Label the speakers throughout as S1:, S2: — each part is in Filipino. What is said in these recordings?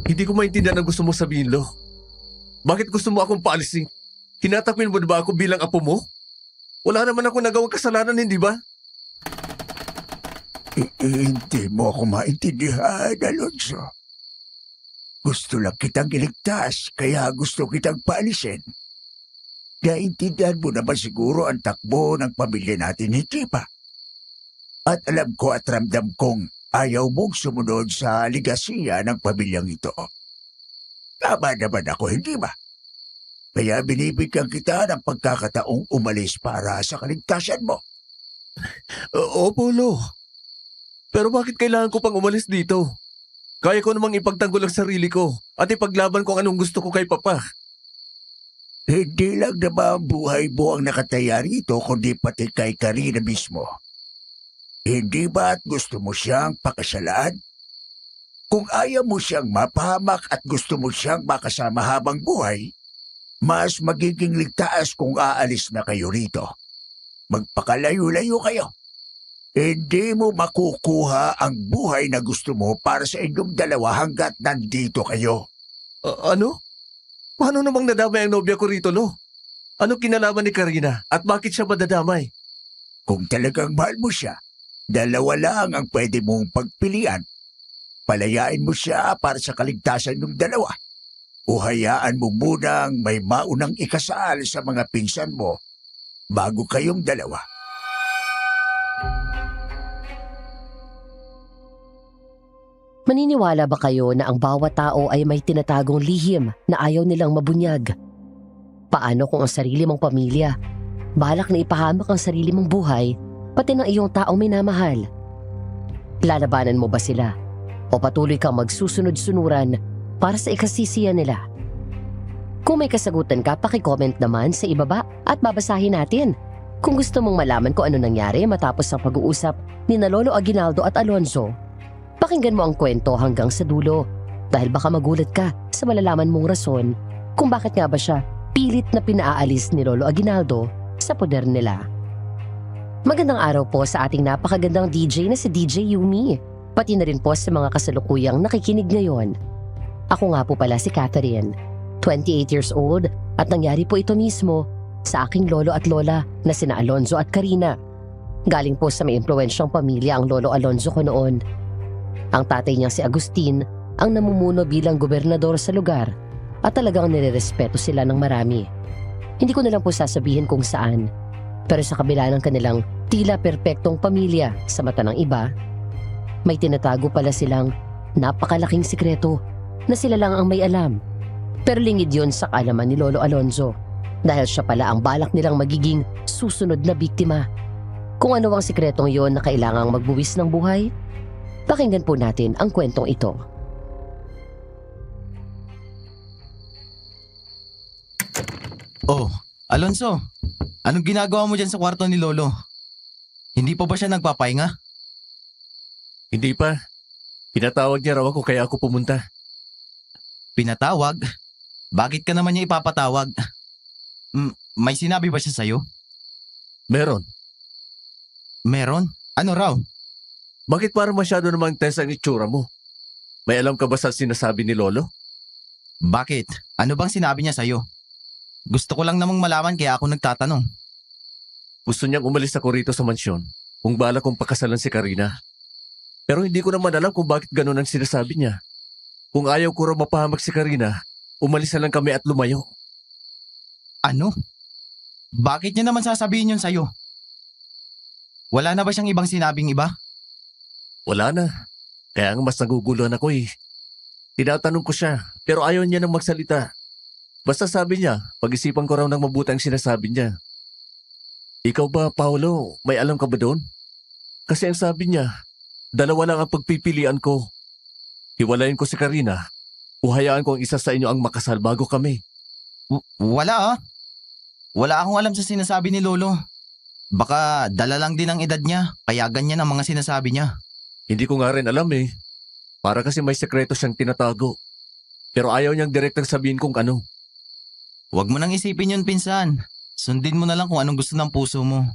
S1: Hindi ko maintindihan ang gusto mo sabihin, Lo. Bakit gusto mo akong paalisin? Tinatakwil mo na ba ako bilang apo mo? Wala naman ako nagawang kasalanan, hindi ba?
S2: Hindi mo ako maintindihan, Alonso. Gusto lang kitang iligtas, kaya gusto kitang paalisin. Naintindihan mo naman siguro ang takbo ng pamilya natin, hindi ba? At alam ko at ramdam kong ayaw mong sumunod sa ligasiya ng pamilyang ito. Tama naman ako, hindi ba? Kaya binibigyan kita ng pagkakataong umalis para sa kaligtasan mo.
S1: Opo, Lo. Pero bakit kailangan ko pang umalis dito? Kaya ko namang ipagtanggol ang sarili ko at ipaglaban ko ang anong gusto ko kay Papa.
S2: Hindi lang naman ang buhay mo ang nakataya rito, kundi pati kay Karina mismo. Hindi ba at gusto mo siyang pakasalaan? Kung ayaw mo siyang mapahamak at gusto mo siyang makasama habang buhay, mas magiging ligtas kung aalis na kayo rito. Magpakalayo-layo kayo. Hindi mo makukuha ang buhay na gusto mo para sa inyong dalawa hanggat nandito kayo.
S1: Ano? Paano namang nadamay ang nobya ko rito, Lo? Ano kinalaman ni Karina at bakit siya madadamay?
S2: Kung talagang mahal mo siya, dalawa lang ang pwede mong pagpilian. Palayain mo siya para sa kaligtasan ng dalawa. O hayaan mo munang may maunang ikasal sa mga pinsan mo bago kayong dalawa.
S3: Maniniwala ba kayo na ang bawat tao ay may tinatagong lihim na ayaw nilang mabunyag? Paano kung ang sarili mong pamilya, balak na ipahamak ang sarili mong buhay, pati ng iyong taong minamahal? Lalabanan mo ba sila? O patuloy kang magsusunod-sunuran para sa ikasisiyan nila? Kung may kasagutan ka, paki-comment naman sa ibaba at babasahin natin. Kung gusto mong malaman kung ano nangyari matapos ang pag-uusap ni Lolo Aguinaldo at Alonzo, pakinggan mo ang kwento hanggang sa dulo dahil baka magulat ka sa malalaman mong rason kung bakit nga ba siya pilit na pinaalis ni Lolo Aguinaldo sa poder nila. Magandang araw po sa ating napakagandang DJ na si DJ Yumi, pati na rin po sa mga kasalukuyang nakikinig ngayon. Ako nga po pala si Catherine, 28 years old at nangyari po ito mismo sa aking lolo at lola na sina Alonzo at Karina. Galing po sa may impluwensyang pamilya ang Lolo Alonzo ko noon. Ang tatay niya si Agustin ang namumuno bilang gobernador sa lugar at talagang nirerespeto sila ng marami. Hindi ko na lang po sasabihin kung saan, pero sa kabila ng kanilang tila perpektong pamilya sa mata ng iba, may tinatago pala silang napakalaking sikreto na sila lang ang may alam. Pero lingid yun sa kaalaman ni Lolo Alonzo dahil siya pala ang balak nilang magiging susunod na biktima. Kung ano ang sikretong yon na kailangang magbuwis ng buhay, pakinggan po natin ang kwentong ito.
S4: Oh, Alonzo, anong ginagawa mo dyan sa kwarto ni Lolo? Hindi pa ba siya nagpapahinga?
S1: Hindi pa. Pinatawag niya raw ako kaya ako pumunta.
S4: Pinatawag? Bakit ka naman niya ipapatawag? May sinabi ba siya sa'yo?
S1: Meron.
S4: Meron? Ano raw?
S1: Bakit parang masyado namang tense ang itsura mo? May alam ka ba sa sinasabi ni Lolo?
S4: Bakit? Ano bang sinabi niya sa'yo? Gusto ko lang namang malaman kaya ako nagtatanong.
S1: Gusto niyang umalis ako rito sa mansyon kung bala kong pakasalan si Karina. Pero hindi ko naman alam kung bakit ganun ang sinasabi niya. Kung ayaw ko raw mapahamak si Karina, umalis na lang kami at lumayo.
S4: Ano? Bakit niya naman sasabihin yun sa'yo? Wala na ba siyang ibang sinabing iba?
S1: Wala na. Kaya nga mas naguguluhan ako eh. Tinatanong ko siya, pero ayaw niya nang magsalita. Basta sabi niya, pag-isipan ko raw ng mabuti ang sinasabi niya. Ikaw ba, Paolo, may alam ka ba doon? Kasi ang sabi niya, dalawa lang ang pagpipilian ko. Hiwalayin ko si Karina o hayaan ko ang isa sa inyo ang makasal bago kami.
S4: Wala ah. Wala akong alam sa sinasabi ni Lolo. Baka dala lang din ang edad niya, kaya ganyan ang mga sinasabi niya.
S1: Hindi ko nga rin alam eh. Para kasi may sekreto siyang tinatago. Pero ayaw niyang direktang sabihin kung ano.
S4: Huwag mo nang isipin yun, pinsan. Sundin mo na lang kung anong gusto ng puso mo.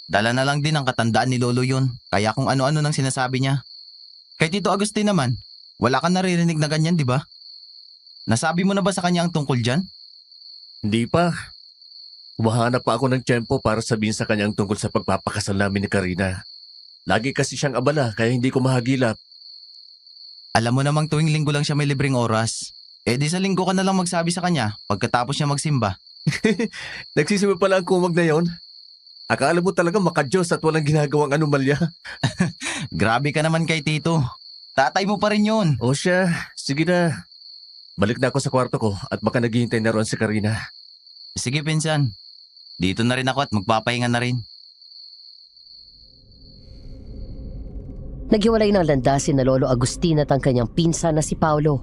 S4: Dala na lang din ang katandaan ni Lolo yun, kaya kung ano-ano nang sinasabi niya. Kay Tito Agustin naman, Wala kang naririnig na ganyan, di ba? Nasabi mo na ba sa kanya ang tungkol dyan?
S1: Hindi pa. Humahanap pa ako ng tiyempo para sabihin sa kanya ang tungkol sa pagpapakasal namin ni Karina. Lagi kasi siyang abala kaya hindi ko mahagilap.
S4: Alam mo namang tuwing linggo lang siya may libreng oras. Eh di sa linggo ka na lang magsabi sa kanya pagkatapos niya magsimba.
S1: Nagsisimula pala ang kumag na yon. Akala mo talaga makadiyos at walang ginagawang anomalya.
S4: Grabe ka naman kay Tito. Tatay mo pa rin yun.
S1: O siya, sige na. Balik na ako sa kwarto ko at baka naghihintay na roon si Karina.
S4: Sige, pinsan. Dito na rin ako at magpapahinga na rin.
S3: Naghiwalay ng landasin na Lolo Agustin at ang kanyang pinsan na si Paulo.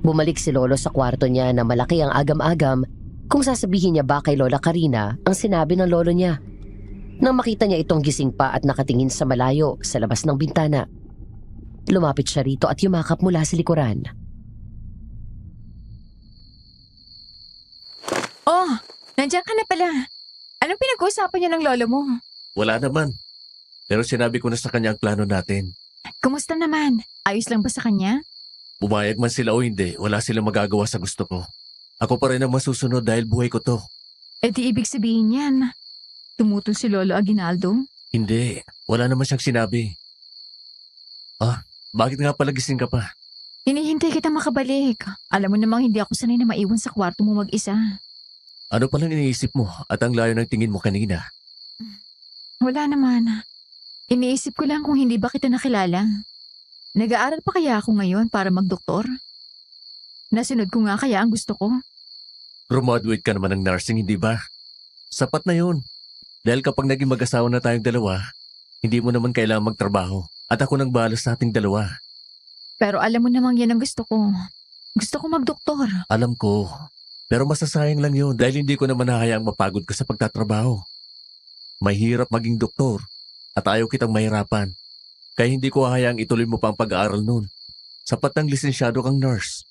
S3: Bumalik si Lolo sa kwarto niya na malaki ang agam-agam kung sasabihin niya ba kay Lola Karina ang sinabi ng lolo niya. Nang makita niya itong gising pa at nakatingin sa malayo sa labas ng bintana, lumapit siya rito at yumakap mula sa likuran.
S5: Oh, nandiyan ka na pala. Anong pinag-uusapan niyo ng lolo mo?
S1: Wala naman. Pero sinabi ko na sa kanya ang plano natin.
S5: Kumusta naman? Ayos lang ba sa kanya?
S1: Bumayag man sila o hindi, wala silang magagawa sa gusto ko. Ako pa rin ang masusunod dahil buhay ko to.
S5: E di ibig sabihin yan. Tumutol si Lolo Aguinaldo?
S1: Hindi, wala naman siyang sinabi. Bakit nga pala gising ka pa?
S5: Hinihintay kita makabalik. Alam mo namang hindi ako sanay na maiwan sa kwarto mo mag-isa.
S1: Ano palang iniisip mo at ang layo ng tingin mo kanina?
S5: Wala naman. Iniisip ko lang kung hindi ba kita nakilala. Nag-aaral pa kaya ako ngayon para magdoktor? Nasunod ko nga kaya ang gusto ko.
S1: Graduate ka naman ng nursing, hindi ba? Sapat na yun. Dahil kapag naging mag-asawa na tayong dalawa, hindi mo naman kailangang magtrabaho at ako nang bahala sa ating dalawa.
S5: Pero alam mo namang yan ang gusto ko. Gusto ko magdoktor.
S1: Alam ko. Pero masasayang lang yun dahil hindi ko naman hahayaang mapagod ka sa pagtatrabaho. Mahirap maging doktor at ayaw kitang mahirapan. Kaya hindi ko hahayaang ituloy mo pa ang pag-aaral nun. Sapat ng lisensyado kang nurse.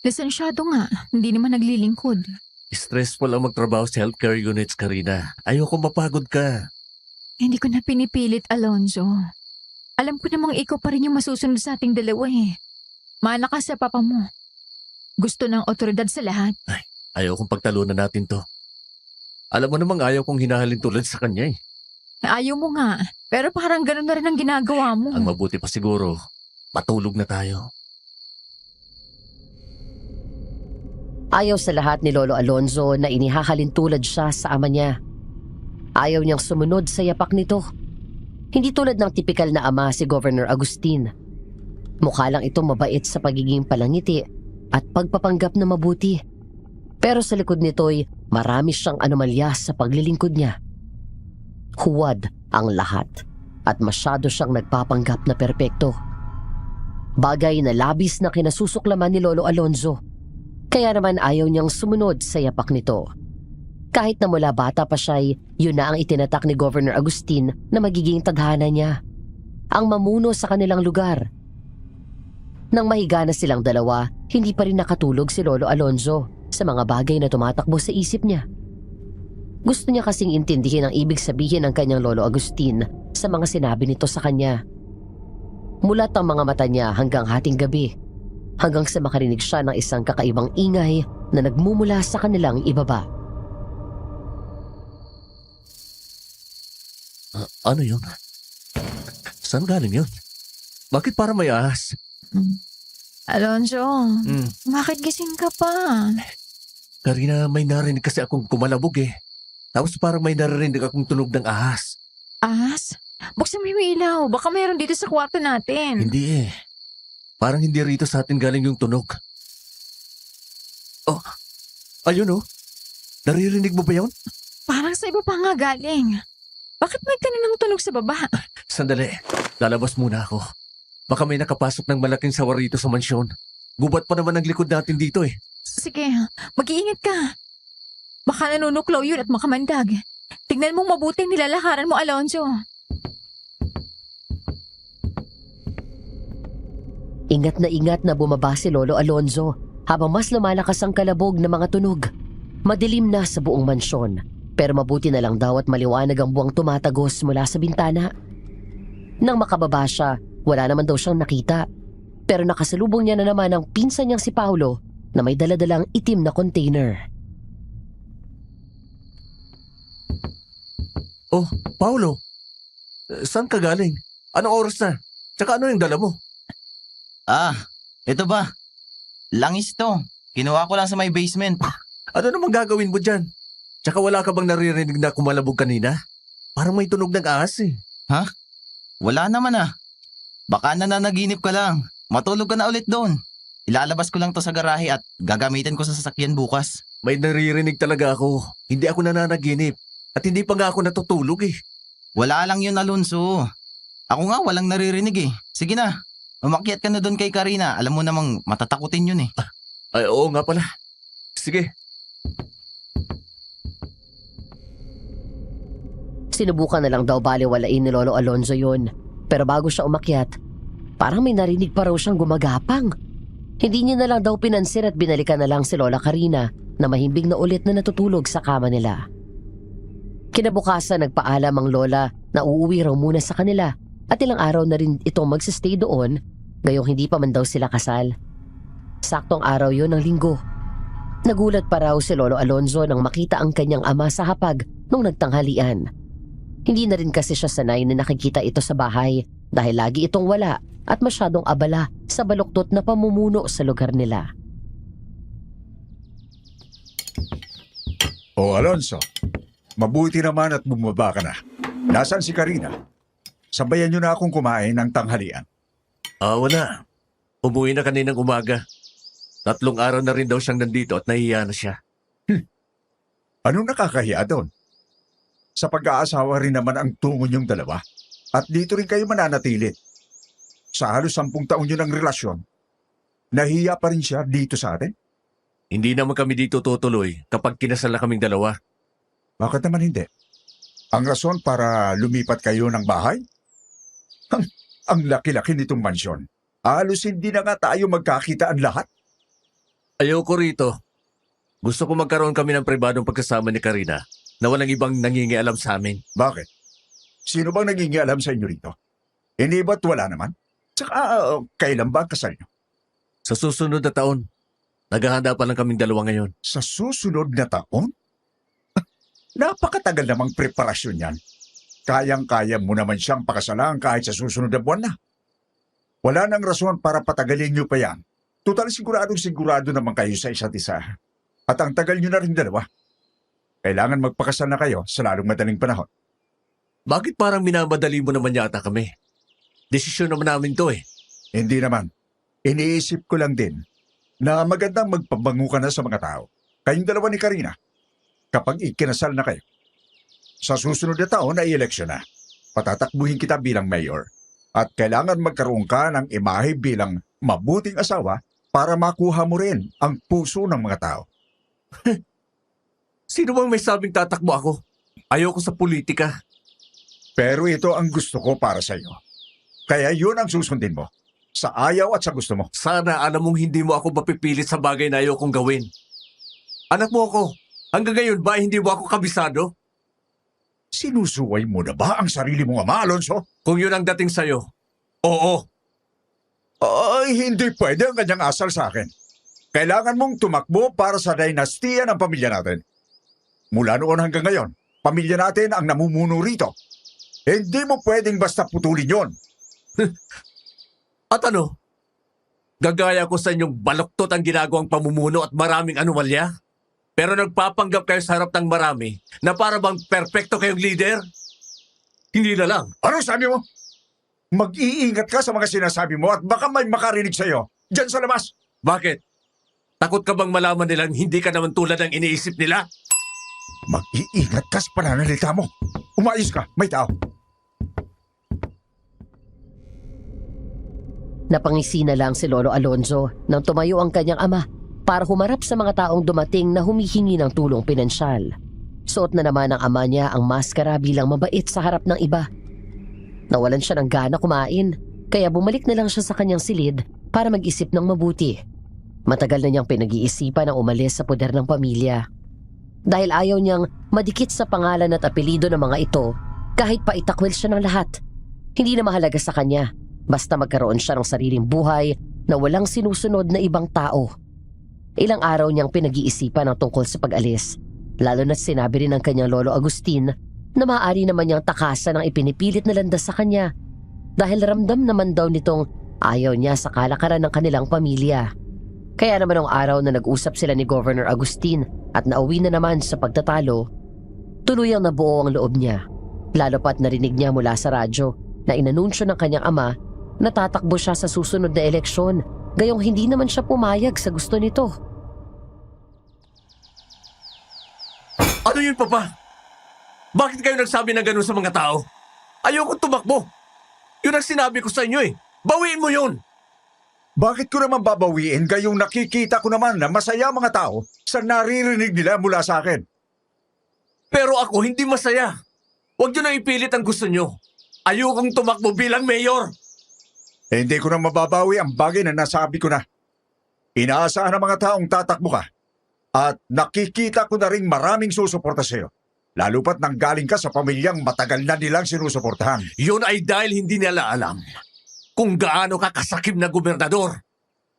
S5: Lisensyado nga, hindi naman naglilingkod.
S1: Stressful ang magtrabaho sa healthcare units, Karina. Ayoko mapagod ka.
S5: Hindi ko na pinipilit, Alonzo. Alam ko namang ikaw pa rin yung masusunod sa ating dalawa eh. Mana ka sa papa mo. Gusto ng otoridad sa lahat.
S1: Ayokong pagtalunan natin to. Alam mo namang ayaw kong hinahalin tulad sa kanya eh.
S5: Ayaw mo nga, pero parang gano'n na rin ang ginagawa mo.
S1: Ang mabuti pa siguro, matulog na tayo.
S3: Ayaw sa lahat ni Lolo Alonzo na inihahalin tulad siya sa ama niya. Ayaw niyang sumunod sa yapak nito. Hindi tulad ng tipikal na ama si Governor Agustin. Mukha lang ito mabait sa pagiging palangiti at pagpapanggap na mabuti. Pero sa likod nito'y marami siyang anomalya sa paglilingkod niya. Huwad ang lahat at masyado siyang nagpapanggap na perpekto. Bagay na labis na kinasusuklaman ni Lolo Alonzo. Kaya naman ayaw niyang sumunod sa yapak nito. Kahit na mula bata pa siya'y yun na ang itinatak ni Governor Agustin na magiging tadhana niya. Ang mamuno sa kanilang lugar. Nang mahiga na silang dalawa, hindi pa rin nakatulog si Lolo Alonzo sa mga bagay na tumatakbo sa isip niya. Gusto niya kasing intindihin ang ibig sabihin ng kanyang Lolo Agustin sa mga sinabi nito sa kanya. Mulat ang mga mata niya hanggang hating gabi. Hanggang sa makarinig siya ng isang kakaibang ingay na nagmumula sa kanilang ibaba.
S1: Ano yun? Saan galing yun? Bakit para may ahas?
S5: Alonzo, bakit gising ka pa?
S1: Karina, may narinig kasi akong kumalabog eh. Tapos parang may narinig akong tunog ng ahas.
S5: Ahas? Buksan mo yung ilaw, baka mayroon dito sa kwarto natin.
S1: Hindi eh. Parang hindi rito sa atin galing yung tunog. Oh, ayun oh. Naririnig mo ba yun?
S5: Parang sa iba pa nga galing. Bakit may kaninang tunog sa baba?
S1: Sandali, lalabas muna ako. Baka may nakapasok ng malaking sawar rito sa mansyon. Gubat pa naman ang likod natin dito eh.
S5: Sige, mag-iingat ka. Baka nanunuklaw yun at makamandag. Tignan mong mabuti ang nilalakaran mo, Alonzo.
S3: Ingat na bumaba si Lolo Alonzo habang mas lumalakas ang kalabog ng mga tunog. Madilim na sa buong mansyon, pero mabuti na lang daw at maliwanag ang buwang tumatagos mula sa bintana. Nang makababa siya, wala naman daw siyang nakita. Pero nakasalubong niya na naman ang pinsan niyang si Paulo na may daladalang itim na container.
S1: Oh, Paulo. Saan ka galing? Anong oras na? Tsaka ano yung dala mo?
S4: Ito ba? Langis to. Kinuha ko lang sa may basement.
S1: Ano namang gagawin mo dyan? Tsaka wala ka bang naririnig na kumalabog kanina? Parang may tunog ng ahas eh.
S4: Wala naman Baka nananaginip ka lang. Matulog ka na ulit doon. Ilalabas ko lang to sa garahe at gagamitin ko sa sasakyan bukas.
S1: May naririnig talaga ako. Hindi ako nananaginip. At hindi pa nga ako natutulog eh.
S4: Wala lang yun, Alonso. Ako nga walang naririnig eh. Sige na. Umakyat ka na doon kay Karina. Alam mo namang matatakutin yun eh.
S1: Ay, oo nga pala. Sige.
S3: Sinubukan na lang daw baliwalain ni Lolo Alonzo yun. Pero bago siya umakyat, parang may narinig pa raw siyang gumagapang. Hindi niya na lang daw pinansin at binalikan na lang si Lola Karina na mahimbing na ulit na natutulog sa kama nila. Kinabukasan nagpaalam ang lola na uuwi raw muna sa kanila at ilang araw na rin itong magsistay doon gayong hindi pa man daw sila kasal. Saktong araw yun ng linggo. Nagulat pa raw si Lolo Alonzo nang makita ang kanyang ama sa hapag nung nagtanghalian. Hindi na rin kasi siya sanay na nakikita ito sa bahay dahil lagi itong wala at masyadong abala sa baluktot na pamumuno sa lugar nila.
S2: O Alonso, mabuti naman at bumaba ka na. Nasaan si Karina? Sabayan niyo na akong kumain ng tanghalian.
S1: Wala. Umuwi na kaninang umaga. 3 araw na rin daw siyang nandito at nahihiya na siya.
S2: Anong nakakahiya doon? Sa pag-aasawa rin naman ang tungo niyong dalawa. At dito rin kayo mananatili. Sa halos 10 taon niyo ng relasyon, nahiya pa rin siya dito sa atin?
S1: Hindi naman kami dito tutuloy kapag kinasal na kaming dalawa.
S2: Bakit naman hindi? Ang rason para lumipat kayo ng bahay? Ang laki-laki nitong mansyon. Halos hindi na nga tayo magkakita ang lahat.
S1: Ayoko rito. Gusto ko magkaroon kami ng pribadong pagkasama ni Karina na walang ibang nangingialam sa amin.
S2: Bakit? Sino bang nangingialam sa inyo rito? Hindi ba't wala naman? Tsaka kailan ba ang kasal niyo?
S1: Sa susunod na taon, naghahanda pa lang kaming dalawa ngayon.
S2: Sa susunod na taon? Napakatagal namang preparasyon yan. Kayang-kaya mo naman siyang pakasalan kahit sa susunod na buwan na. Wala nang rason para patagalin niyo pa yan. Total sigurado naman kayo sa isa't isa. At ang tagal niyo na rin dalawa. Kailangan magpakasal na kayo sa lalong madaling panahon.
S1: Bakit parang minamadali mo naman yata kami? Desisyon naman namin to eh.
S2: Hindi naman. Iniisip ko lang din na magandang magpabango ka na sa mga tao. Kayong dalawa ni Karina. Kapag ikinasal na kayo. Sa susunod na taon ay eleksyon na. Patatakbuhin kita bilang mayor. At kailangan magkaroon ka ng imahe bilang mabuting asawa para makuha mo rin ang puso ng mga tao.
S1: Sino bang may sabing tatakbo ako? Ayoko sa politika.
S2: Pero ito ang gusto ko para sa iyo. Kaya yun ang susundin mo. Sa ayaw at sa gusto mo.
S1: Sana alam mong hindi mo ako mapipilit sa bagay na ayokong gawin. Anak mo ako. Hanggang ngayon ba hindi mo ako kabisado?
S2: Sinusuway mo na ba ang sarili mong ama, Alonso?
S1: Kung yun ang dating sa'yo, oo.
S2: Ay, hindi pwede ang kanyang asal sa akin. Kailangan mong tumakbo para sa dinastiya ng pamilya natin. Mula noon hanggang ngayon, pamilya natin ang namumuno rito. Hindi mo pwedeng basta putulin yon.
S1: At ano? Gagaya ko sa inyong baluktot ang ginagawang pamumuno at maraming anomalya? Pero nagpapanggap kayo sa harap ng marami na para bang perpekto kayong leader? Hindi na lang.
S2: Ano sabi mo? Mag-iingat ka sa mga sinasabi mo at baka may makarinig sa'yo. Diyan sa labas.
S1: Bakit? Takot ka bang malaman nilang hindi ka naman tulad ng iniisip nila?
S2: Mag-iingat ka sa pananalita mo. Umayos ka, may tao.
S3: Napangisi na lang si Lolo Alonzo nang tumayo ang kanyang ama para humarap sa mga taong dumating na humihingi ng tulong pinansyal. Suot na naman ng ama niya ang maskara bilang mabait sa harap ng iba. Nawalan siya ng gana kumain, kaya bumalik na lang siya sa kanyang silid para mag-isip ng mabuti. Matagal na niyang pinag-iisipan ang umalis sa poder ng pamilya. Dahil ayaw niyang madikit sa pangalan at apelido ng mga ito, kahit pa itakwil siya ng lahat. Hindi na mahalaga sa kanya, basta magkaroon siya ng sariling buhay na walang sinusunod na ibang tao. Ilang araw niyang pinag-iisipan ang tungkol sa pag-alis, lalo na sinabi rin ng kanyang lolo Agustin na maaari naman niyang takasan ang ipinipilit na landas sa kanya dahil ramdam naman daw nitong ayaw niya sa kalakaran ng kanilang pamilya. Kaya naman ang araw na nag-usap sila ni Governor Agustin at nauwi na naman sa pagtatalo, tuluyang nabuo ang loob niya. Lalo pat narinig niya mula sa radyo na inanunsyo ng kanyang ama na tatakbo siya sa susunod na eleksyon, gayong hindi naman siya pumayag sa gusto nito.
S1: Ano yun, Papa? Bakit kayo nagsabi ng ganun sa mga tao? Ayoko tumakbo. Yun ang sinabi ko sa inyo eh. Bawiin mo yun!
S2: Bakit ko naman babawiin gayong nakikita ko naman na masaya mga tao sa naririnig nila mula sa akin?
S1: Pero ako hindi masaya. Huwag nyo na ipilit ang gusto nyo. Ayokong tumakbo bilang mayor.
S2: Hindi ko na mababawi ang bagay na nasabi ko na. Inaasahan ng mga taong tatakbo ka. At nakikita ko na rin maraming susuporta sa iyo. Lalo pat nang galing ka sa pamilyang matagal na nilang sinusuportahan.
S1: Yun ay dahil hindi nila alam kung gaano ka kasakib na gobernador.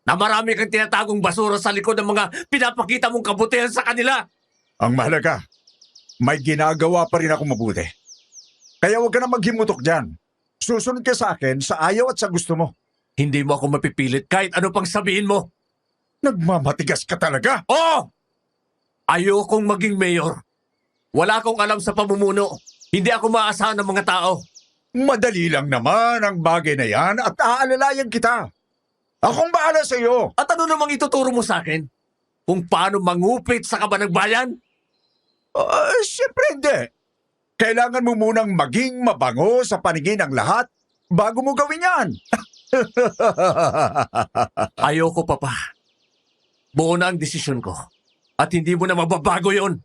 S1: Na marami kang tinatagong basura sa likod ng mga pinapakita mong kabutihan sa kanila.
S2: Ang mahalaga, may ginagawa pa rin ako mabuti. Kaya huwag ka na maghimutok dyan. Susunod ka sa akin sa ayaw at sa gusto mo.
S1: Hindi mo ako mapipilit kahit ano pang sabihin mo.
S2: Nagmamatigas ka talaga.
S1: Oo! Ayokong maging mayor. Wala akong alam sa pamumuno. Hindi ako maasahan ng mga tao.
S2: Madali lang naman ang bagay na yan at aalalayan kita. Akong bahala sa iyo.
S1: At ano namang ituturo mo sa akin? Kung paano mangupit sa kaban ng bayan?
S2: Siyempre hindi. Kailangan mo munang maging mabango sa paningin ng lahat bago mo gawin yan.
S1: Ayoko, Papa. Buo na ang desisyon ko. At hindi mo na mababago yon.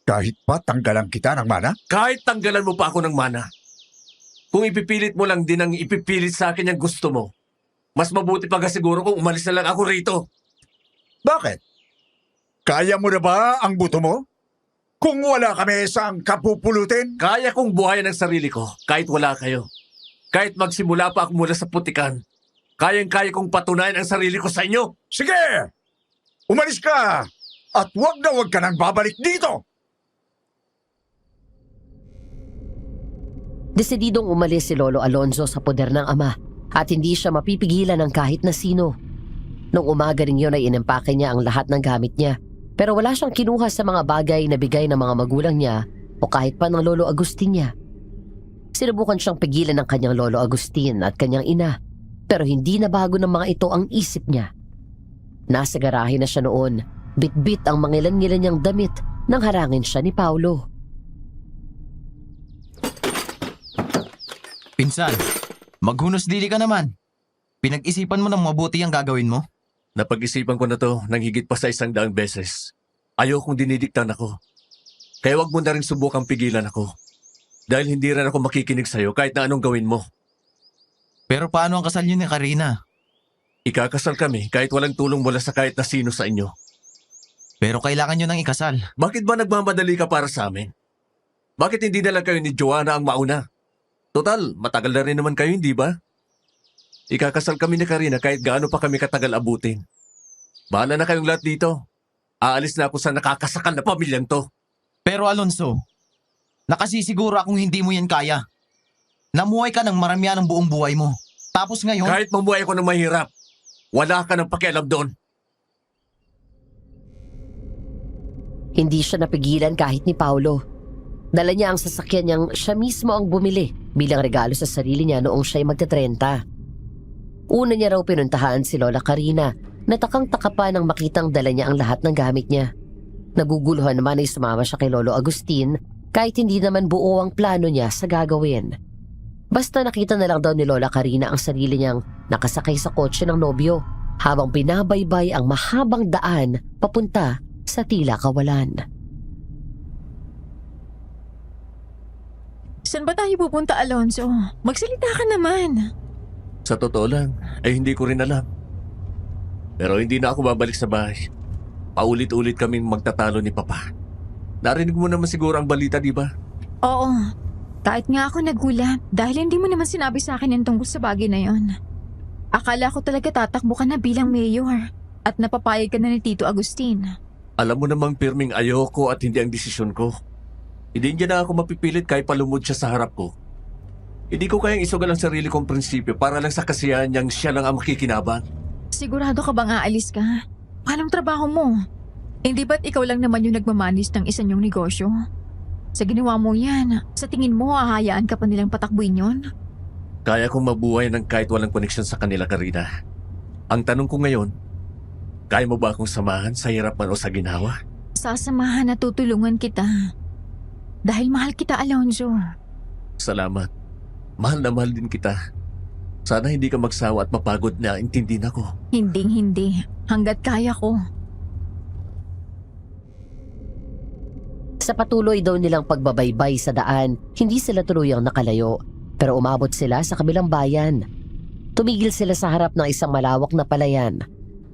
S2: Kahit pa tanggalan kita ng mana?
S1: Kahit tanggalan mo pa ako ng mana. Kung ipipilit mo lang din ang ipipilit sa akin yung gusto mo, mas mabuti pa siguro kung umalis na lang ako rito.
S2: Bakit? Kaya mo na ba ang buto mo? Kung wala kami isang kapupulutin?
S1: Kaya kong buhayan ang sarili ko kahit wala kayo. Kahit magsimula pa ako mula sa putikan, kayang-kaya kong patunayan ang sarili ko sa inyo.
S2: Sige! Umalis ka! At wag na wag ka nang babalik dito!
S3: Desididong umalis si Lolo Alonzo sa poder ng ama at hindi siya mapipigilan ng kahit na sino. Nung umaga rin yun ay inimpake niya ang lahat ng gamit niya, pero wala siyang kinuha sa mga bagay na bigay ng mga magulang niya o kahit pa ng Lolo Agustin niya. Sinubukan siyang pigilan ng kanyang Lolo Agustin at kanyang ina, pero hindi na bago ng mga ito ang isip niya. Nasa garahe na siya noon, bit-bit ang mangilan-ngilan niyang damit nang harangin siya ni Paulo.
S4: Pinsan, maghunos dili ka naman. Pinag-isipan mo ng mabuti ang gagawin mo?
S1: Napag-isipan ko na to nang higit pa sa 100 beses. Ayokong dinidiktan ako. Kaya wag mo na rin subukang pigilan ako. Dahil hindi rin ako makikinig sa'yo kahit na anong gawin mo.
S4: Pero paano ang kasal niyo ni Karina?
S1: Ikakasal kami kahit walang tulong mula sa kahit na sino sa inyo.
S4: Pero kailangan niyo nang ikasal.
S1: Bakit ba nagmamadali ka para sa amin? Bakit hindi na lang kayo ni Joanna ang mauna? Total, matagal na rin naman kayo, hindi ba? Ikakasal kami ni Karina kahit gaano pa kami katagal abutin. Bahala na kayong lahat dito. Aalis na ako sa nakakasakal na pamilyang to.
S4: Pero Alonso, nakasisiguro akong hindi mo yan kaya. Namuhay ka ng maramihan ng buong buhay mo. Tapos ngayon,
S1: Kahit mamuhay ako ng mahirap, wala ka ng pakialam doon.
S3: Hindi siya napigilan kahit ni Paulo. Dala niya ang sasakyan niyang siya mismo ang bumili bilang regalo sa sarili niya noong siya'y magta-30. Una niya raw pinuntahan si Lola Karina na takang-taka pa nang makitang dala niya ang lahat ng gamit niya. Naguguluhan naman ay sumama siya kay Lolo Agustin kahit hindi naman buo ang plano niya sa gagawin. Basta nakita na lang daw ni Lola Karina ang sarili niyang nakasakay sa kotse ng nobyo habang binabaybay ang mahabang daan papunta sa tila kawalan.
S5: Saan ba tayo pupunta, Alonzo? Magsalita ka naman.
S1: Sa totoo lang, ay hindi ko rin alam. Pero hindi na ako babalik sa bahay. Paulit-ulit kaming magtatalo ni Papa. Narinig mo naman siguro ang balita, di ba?
S5: Oo. Kahit nga ako nagulat dahil hindi mo naman sinabi sa akin yung tungkol sa bagay na yon. Akala ko talaga tatakbo ka na bilang mayor at napapayag ka na ni Tito Agustin.
S1: Alam mo namang pirming ayoko at hindi ang desisyon ko. Hindi niya na ako mapipilit kahit palumod siya sa harap ko. Hindi ko kayang isugal ang sarili kong prinsipyo para lang sa kasiyahan niyang siya lang ang makikinabang.
S5: Sigurado ka bang aalis ka? Anong trabaho mo? Hindi ba't ikaw lang naman yung nagmamanis ng isa niyong negosyo? Sa ginawa mo yan, sa tingin mo hahayaan ka pa nilang patakbuin yon?
S1: Kaya kong mabuhay ng kahit walang koneksyon sa kanila, Karina. Ang tanong ko ngayon, kaya mo ba akong samahan sa hirap man o sa ginawa?
S5: Sasamahan at tutulungan kita. Dahil mahal kita, Alonzo.
S1: Salamat. Mahal na mahal din kita. Sana hindi ka magsawa at mapagod na intindihin ako.
S5: Hinding-hindi. Hanggat kaya ko.
S3: Sa patuloy daw nilang pagbabaybay sa daan, hindi sila tuluyang nakalayo. Pero umabot sila sa kabilang bayan. Tumigil sila sa harap ng isang malawak na palayan.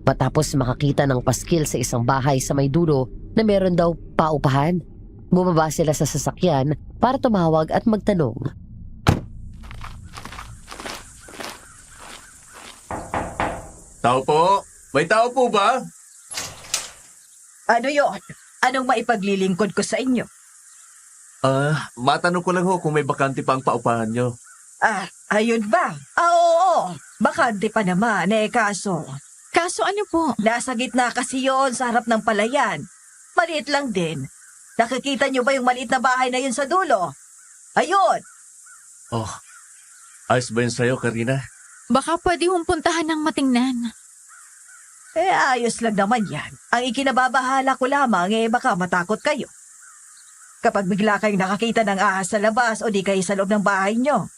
S3: Matapos makakita ng paskil sa isang bahay sa may dulo na meron daw paupahan, bumaba sila sa sasakyan para tumawag at magtanong.
S1: Tao po? May tao po ba?
S6: Ano yon? Anong maipaglilingkod ko sa inyo?
S1: Matanong ko lang ho kung may bakante pa ang paupahan nyo.
S6: Ayun ba? Oo. Bakante pa naman kaso.
S5: Kaso ano po?
S6: Nasa gitna kasi yon sa harap ng palayan. Maliit lang din. Nakikita niyo ba yung maliit na bahay na yun sa dulo? Ayun.
S1: Oh, ayos ba yun sa'yo, Karina?
S5: Baka pwede hong puntahan ng matingnan.
S6: Ayos lang naman yan. Ang ikinababahala ko lamang baka matakot kayo. Kapag bigla kayong nakakita ng ahas sa labas o di kayo sa loob ng bahay nyo.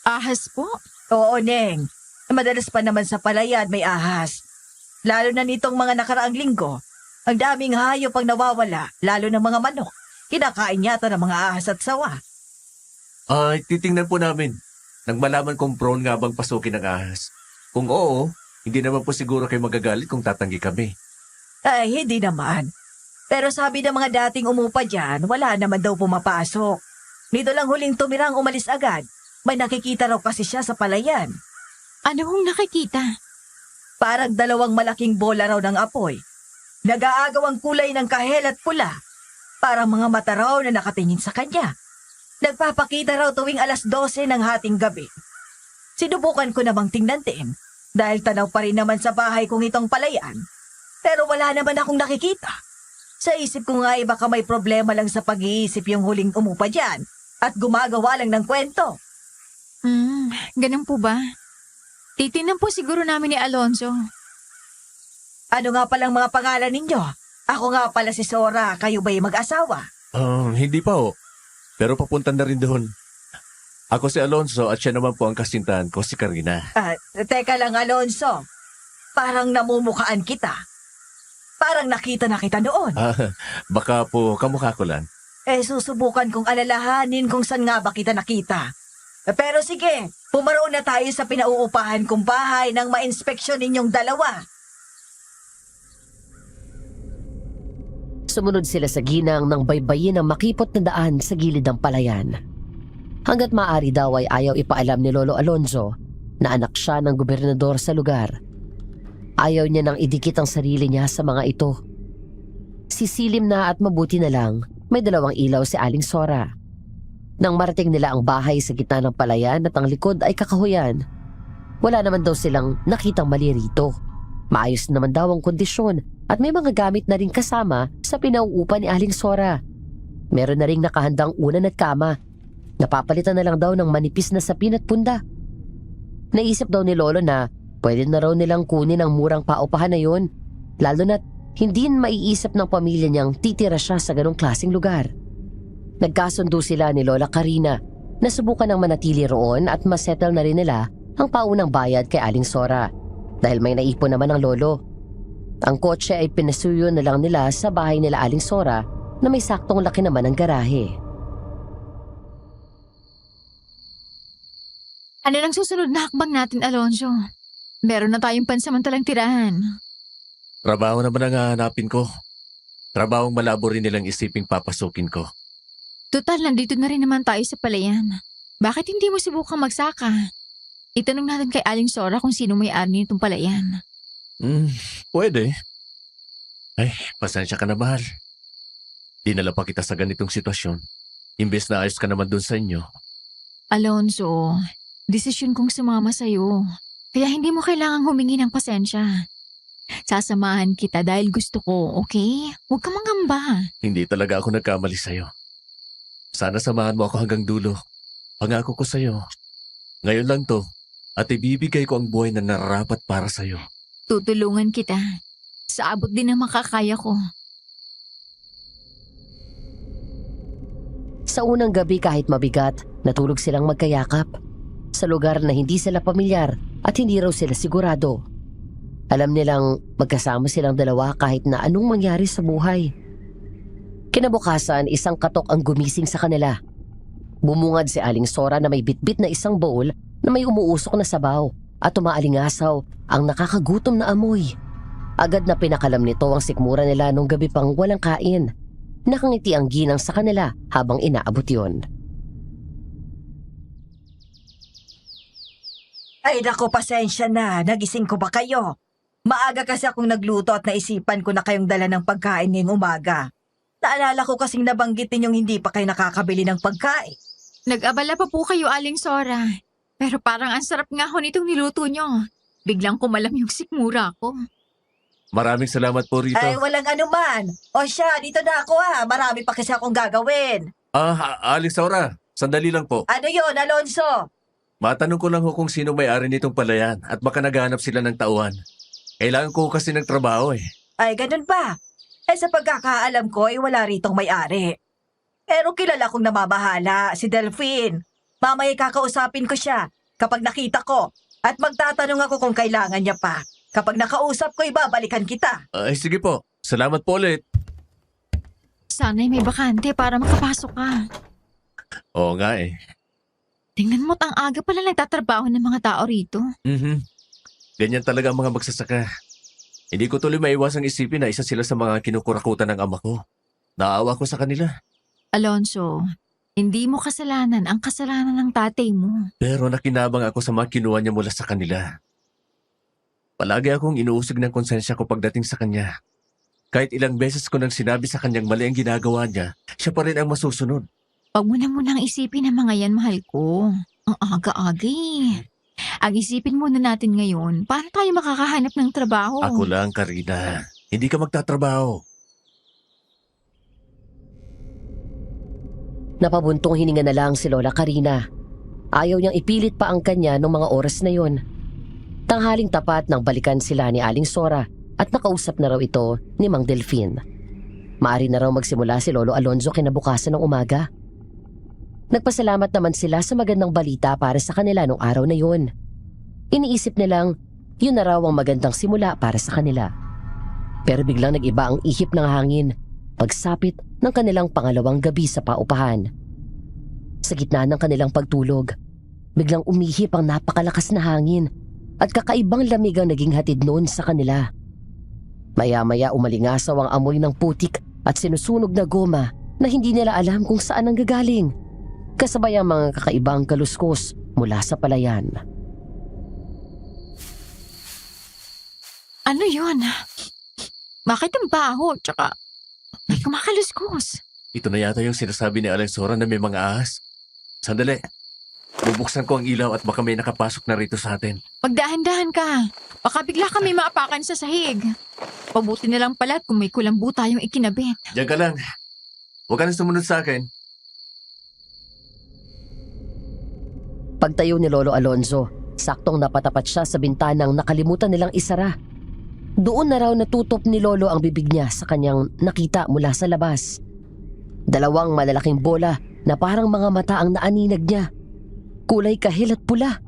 S5: Ahas po?
S6: Oo, Neng. Madalas pa naman sa palayan may ahas. Lalo na nitong mga nakaraang linggo. Ang daming hayop ang nawawala, lalo ng mga manok. Kinakain yata ng mga ahas at sawa.
S1: Ay, titingnan po namin. Nang malaman kung prone nga bang pasukin ng ahas. Kung oo, hindi naman po siguro kayo magagalit kung tatanggi kami.
S6: Ay, hindi naman. Pero sabi ng mga dating umupa dyan, wala naman daw pumapasok. Nito lang huling tumirang umalis agad. May nakikita raw kasi siya sa palayan.
S5: Ano hong nakikita?
S6: Parang dalawang malaking bola raw ng apoy. Nag-aagaw ang kulay ng kahel at pula. Parang mga mata raw na nakatingin sa kanya. Nagpapakita raw tuwing 12:00 ng hating gabi. Sinubukan ko namang tingnan din dahil tanaw pa rin naman sa bahay kong itong palayan. Pero wala naman akong nakikita. Sa isip ko nga baka may problema lang sa pag-iisip yung huling umupa dyan at gumagawa lang ng kwento.
S5: Ganun po ba? Titinan po siguro namin ni Alonzo.
S6: Ano nga palang mga pangalan ninyo? Ako nga pala si Sora, kayo ba'y mag-asawa?
S1: Hindi pa ho. Pero papunta na rin doon. Ako si Alonzo at siya naman po ang kasintahan ko, si Karina.
S6: Teka lang, Alonzo. Parang namumukhaan kita. Parang nakita na kita noon.
S1: Baka po kamukha ko lang.
S6: Susubukan kong alalahanin kung saan nga ba kita nakita. Pero sige, pumaroon na tayo sa pinauupahan kong bahay nang ma-inspeksyon ninyong dalawa.
S3: Sumunod sila sa ginang ng baybayin ng makipot na daan sa gilid ng palayan. Hanggat maaari daw ay ayaw ipaalam ni Lolo Alonzo na anak siya ng gobernador sa lugar. Ayaw niya nang idikit ang sarili niya sa mga ito. Sisilim na at mabuti na lang, may 2 ilaw si Aling Sora. Nang marating nila ang bahay sa gitna ng palayan at ang likod ay kakahuyan, wala naman daw silang nakitang mali rito. Maayos naman daw ang kondisyon at may mga gamit na rin kasama sa pinauupa ni Aling Sora. Meron na ring nakahandang unan at kama. Napapalitan na lang daw ng manipis na sapin at punda. Naisip daw ni Lolo na pwede na raw nilang kunin ang murang paupahan na yun, lalo na't hindi maiisip ng pamilya niyang titira siya sa ganong klaseng lugar. Nagkasundo sila ni Lola Karina na subukan ng manatili roon at masettle na rin nila ang paunang bayad kay Aling Sora dahil may naipon naman ang lolo. Ang kotse ay pinasuyo na lang nila sa bahay nila Aling Sora na may saktong laki naman ng garahe.
S5: Ano lang susunod na hakbang natin, Alonzo? Meron na tayong pansamantalang tirahan.
S1: Trabaho naman ang hahanapin ko. Trabahong malabo rin nilang isiping papasukin ko.
S5: Total, nandito na rin naman tayo sa palayan. Bakit hindi mo subukang magsaka? Itanong natin kay Aling Sora kung sino may-ari nitong palayan.
S1: Pwede. Ay, pasensya ka na, mahal. Dinala pa kita sa ganitong sitwasyon. Imbes na ayos ka naman dun sa inyo.
S5: Alonzo, desisyon kong sumama sa'yo. Kaya hindi mo kailangang humingi ng pasensya. Sasamahan kita dahil gusto ko, okay? Huwag kang mangamba.
S1: Hindi talaga ako nagkamali sa'yo. Sana samahan mo ako hanggang dulo. Pangako ko sa'yo. Ngayon lang to, at ibibigay ko ang buhay na nararapat para sa'yo.
S5: Tutulungan kita. Sa abot din ang makakaya ko.
S3: Sa unang gabi kahit mabigat, natulog silang magkayakap. Sa lugar na hindi sila pamilyar at hindi raw sila sigurado. Alam nilang magkasama silang dalawa kahit na anong mangyari sa buhay. Kinabukasan, isang katok ang gumising sa kanila. Bumungad si Aling Sora na may bitbit na isang bowl na may umuusok na sabaw at umaalingasaw ang nakakagutom na amoy. Agad na pinakalam nito ang sikmura nila nung gabi pang walang kain. Nakangiti ang ginang sa kanila habang inaabot yon.
S6: Ay nako, pasensya na. Nagising ko ba kayo? Maaga kasi akong nagluto at naisipan ko na kayong dala ng pagkain ngayong umaga. Naalala ko kasing nabanggit ninyong hindi pa kayo nakakabili ng pagkain.
S5: Nag-abala pa po kayo, Aling Sora. Pero parang ang sarap nga ho nitong niluto nyo. Biglang kumalam yung sikmura ko.
S1: Maraming salamat po rito.
S6: Ay, walang anuman. O siya, dito na ako ha. Marami pa kasi akong gagawin.
S1: Aling Sora, sandali lang po.
S6: Ano yon, Alonzo?
S1: Matanong ko lang ho kung sino may-ari nitong palayan at baka naghahanap sila ng tauhan. Kailangan ko kasi ng trabaho eh.
S6: Ay, ganun ba? Sa pagkakaalam ko, wala ritong may-ari. Pero kilala kong namamahala, si Delphine. Mamaya kakausapin ko siya kapag nakita ko at magtatanong ako kung kailangan niya pa. Kapag nakausap ko, ibabalikan kita.
S1: Ay, sige po. Salamat po ulit.
S5: Sana'y may bakante para makapasok ka.
S1: Oo nga eh.
S5: Tingnan mo't ang aga pala nagtatrabaho ng mga tao rito.
S1: Ganyan talaga ang mga magsasaka. Hindi ko tuloy maiwasang isipin na isa sila sa mga kinukurakutan ng ama ko. Naawa ko sa kanila.
S5: Alonzo, hindi mo kasalanan ang kasalanan ng tatay mo.
S1: Pero nakinabang ako sa mga kinuha niya mula sa kanila. Palagi akong inuusig ng konsensya ko pagdating sa kanya. Kahit ilang beses ko nang sinabi sa kanyang mali ang ginagawa niya, siya pa rin ang masusunod.
S5: Huwag mo na munang isipin ang mga yan, mahal ko. Ang aga-aga eh. Ang isipin muna natin ngayon, paano tayo makakahanap ng trabaho?
S1: Ako lang, Karina. Hindi ka magtatrabaho.
S3: Napabuntong hininga na lang si Lola Karina. Ayaw niyang ipilit pa ang kanya noong mga oras na yon. Tanghaling tapat nang balikan sila ni Aling Sora at nakausap na raw ito ni Mang Delphine. Maaari na raw magsimula si Lolo Alonzo kinabukasan ng umaga. Nagpasalamat naman sila sa magandang balita para sa kanila nung araw na yun. Iniisip nilang yun na raw ang magandang simula para sa kanila. Pero biglang nag-iba ang ihip ng hangin pagsapit ng kanilang pangalawang gabi sa paupahan. Sa gitna ng kanilang pagtulog, biglang umihip ang napakalakas na hangin at kakaibang lamig ang naging hatid noon sa kanila. Maya-maya umalingasaw ang amoy ng putik at sinusunog na goma na hindi nila alam kung saan ang gagaling. Kasabay ang mga kakaibang kaluskos mula sa palayan.
S5: Ano yun? Bakit ang baho? Tsaka may kumakaluskos.
S1: Ito na yata yung sinasabi ni Aling Sora na may mga ahas. Sandali. Bubuksan ko ang ilaw at baka may nakapasok na rito sa atin.
S5: Magdahan-dahan ka. Baka bigla kami maapakan sa sahig. Pabuti na lang pala kung may kulambu tayong ikinabit.
S1: Diyan ka lang. Huwag ka na sumunod sa akin.
S3: Pagtayo ni Lolo Alonzo, saktong napatapat siya sa bintanang nakalimutan nilang isara. Doon na raw natutop ni Lolo ang bibig niya sa kanyang nakita mula sa labas. Dalawang malalaking bola na parang mga mata ang naaninag niya. Kulay kahil at pula.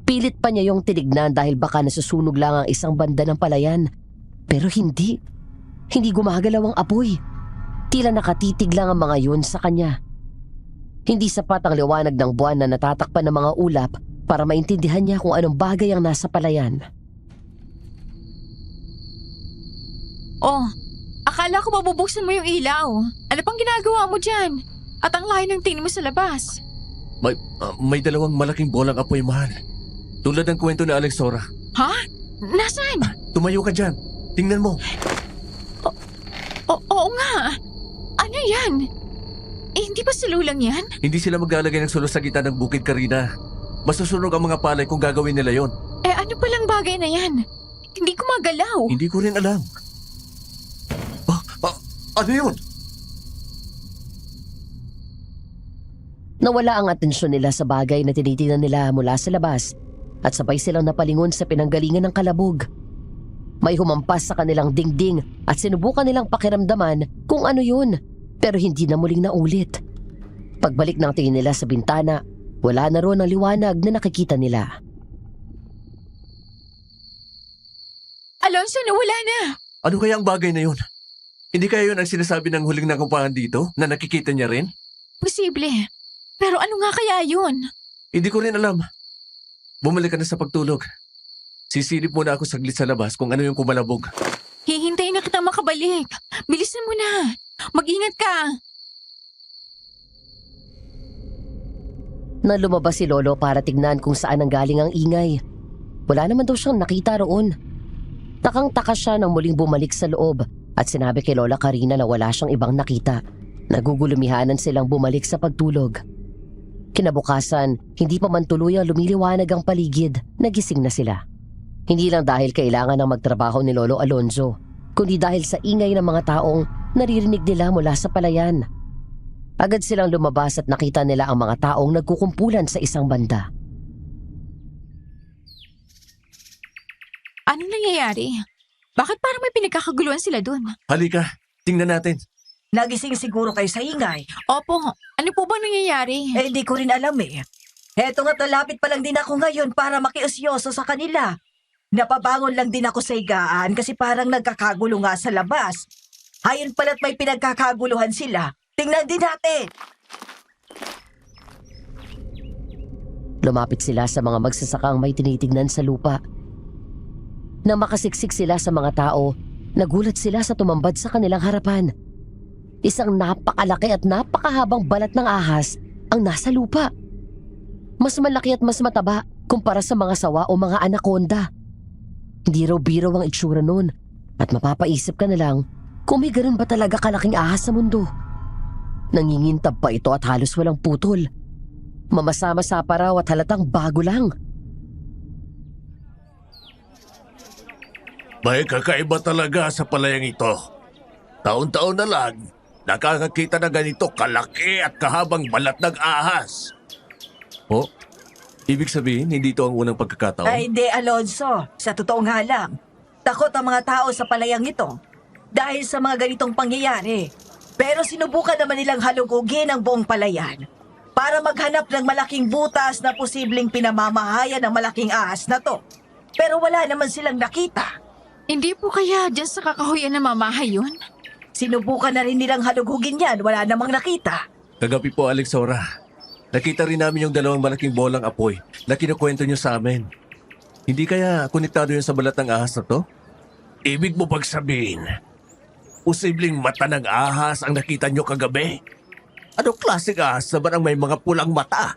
S3: Pilit pa niya yung tinignan dahil baka nasusunog lang ang isang banda ng palayan. Pero hindi. Hindi gumagalaw ang apoy. Tila nakatitig lang ang mga yun sa kanya. Hindi sapat ang liwanag ng buwan na natatakpan ng mga ulap para maintindihan niya kung anong bagay ang nasa palayan.
S5: Oh, akala ko mabubuksan mo yung ilaw. Ano pang ginagawa mo dyan? At ang layo ng tingin mo sa labas.
S1: May dalawang malaking bolang apoy, mahal. Tulad ng kwento ni Alexora.
S5: Ha? Nasaan?
S1: Tumayo ka dyan. Tingnan mo.
S5: Oo nga. Ano yan? Hindi ba salulang yan?
S1: Hindi sila maglalagay ng sulo sa gitna ng bukid, Karina. Masusunog ang mga palay kung gagawin nila yon.
S5: Ano palang bagay na yan? Hindi ko magalaw.
S1: Hindi ko rin alam. Ano yun?
S3: Nawala ang atensyon nila sa bagay na tinitingnan nila mula sa labas at sabay silang napalingon sa pinanggalingan ng kalabog. May humampas sa kanilang dingding at sinubukan nilang pakiramdaman kung ano yun, pero hindi na muling naulit. Pagbalik ng tingin nila sa bintana, wala na roon ang liwanag na nakikita nila.
S5: Alonso, nawala na.
S1: Ano kaya ang bagay na yun? Hindi kaya yun ang sinasabi ng huling nakumpahan dito na nakikita niya rin?
S5: Posible. Pero ano nga kaya yun?
S1: Hindi ko rin alam. Bumalik ka na sa pagtulog. Sisilip muna ako saglit sa labas kung ano yung kumalabog.
S5: Hihintayin na kita makabalik. Bilisan mo na. Mag-ingat ka.
S3: Na lumabas si Lolo para tignan kung saan ang galing ang ingay. Wala naman daw siyang nakita roon. Takang-taka siya nang muling bumalik sa loob at sinabi kay Lola Karina na wala siyang ibang nakita. Nagugulumihanan silang bumalik sa pagtulog. Kinabukasan, hindi pa man tuluyang lumiliwanag ang paligid, nagising na sila. Hindi lang dahil kailangan ng magtrabaho ni Lolo Alonzo, kundi dahil sa ingay ng mga taong naririnig nila mula sa palayan. Agad silang lumabas at nakita nila ang mga taong nagkukumpulan sa isang banda.
S5: Anong nangyayari? Bakit parang may pinagkakaguluhan sila dun?
S1: Halika, tingnan natin.
S6: Nagising siguro kayo sa ingay.
S5: Opo, ano po ba nangyayari?
S6: Hindi ko rin alam eh. Heto nga't nalapit pa lang din ako ngayon para makiusyoso sa kanila. Napabangon lang din ako sa higaan kasi parang nagkakagulo nga sa labas. Hayon pala't may pinagkakaguluhan sila. Tingnan din natin.
S3: Lumapit sila sa mga magsasakang may tinitignan sa lupa. Nang makasiksik sila sa mga tao, nagulat sila sa tumambad sa kanilang harapan. Isang napakalaki at napakahabang balat ng ahas ang nasa lupa. Mas malaki at mas mataba kumpara sa mga sawa o mga anaconda. Hindi raw biro ang itsura nun at mapapaisip ka na lang kung may ganun ba talaga kalaking ahas sa mundo. Nangingintab pa ito at halos walang putol. Mamasama-sa pa raw at halatang bago lang.
S1: May kakaiba talaga sa palayang ito. Taon-taon na lang, nakakakita na ganito kalaki at kahabang balat ng ahas. Oh, ibig sabihin, hindi ito ang unang pagkakataon?
S6: Hindi, Alonso. Sa totoo nga lang, takot ang mga tao sa palayang ito dahil sa mga ganitong pangyayari. Pero sinubukan naman nilang halugugin ang buong palayan para maghanap ng malaking butas na posibleng pinamamahayan ng malaking ahas na to. Pero wala naman silang nakita.
S5: Hindi po kaya dyan sa kakahuyan na mamahay yun?
S6: Sinubukan na rin nilang halugugin yan, wala namang nakita.
S1: Kagabi po, Alexora. Nakita rin namin yung dalawang malaking bolang apoy na kinukwento niyo sa amin. Hindi kaya konektado yun sa balat ng ahas na to? Ibig mo pagsabihin, posibleng mata ng ahas ang nakita niyo kagabi? Ano klaseng ahas naman ang may mga pulang mata?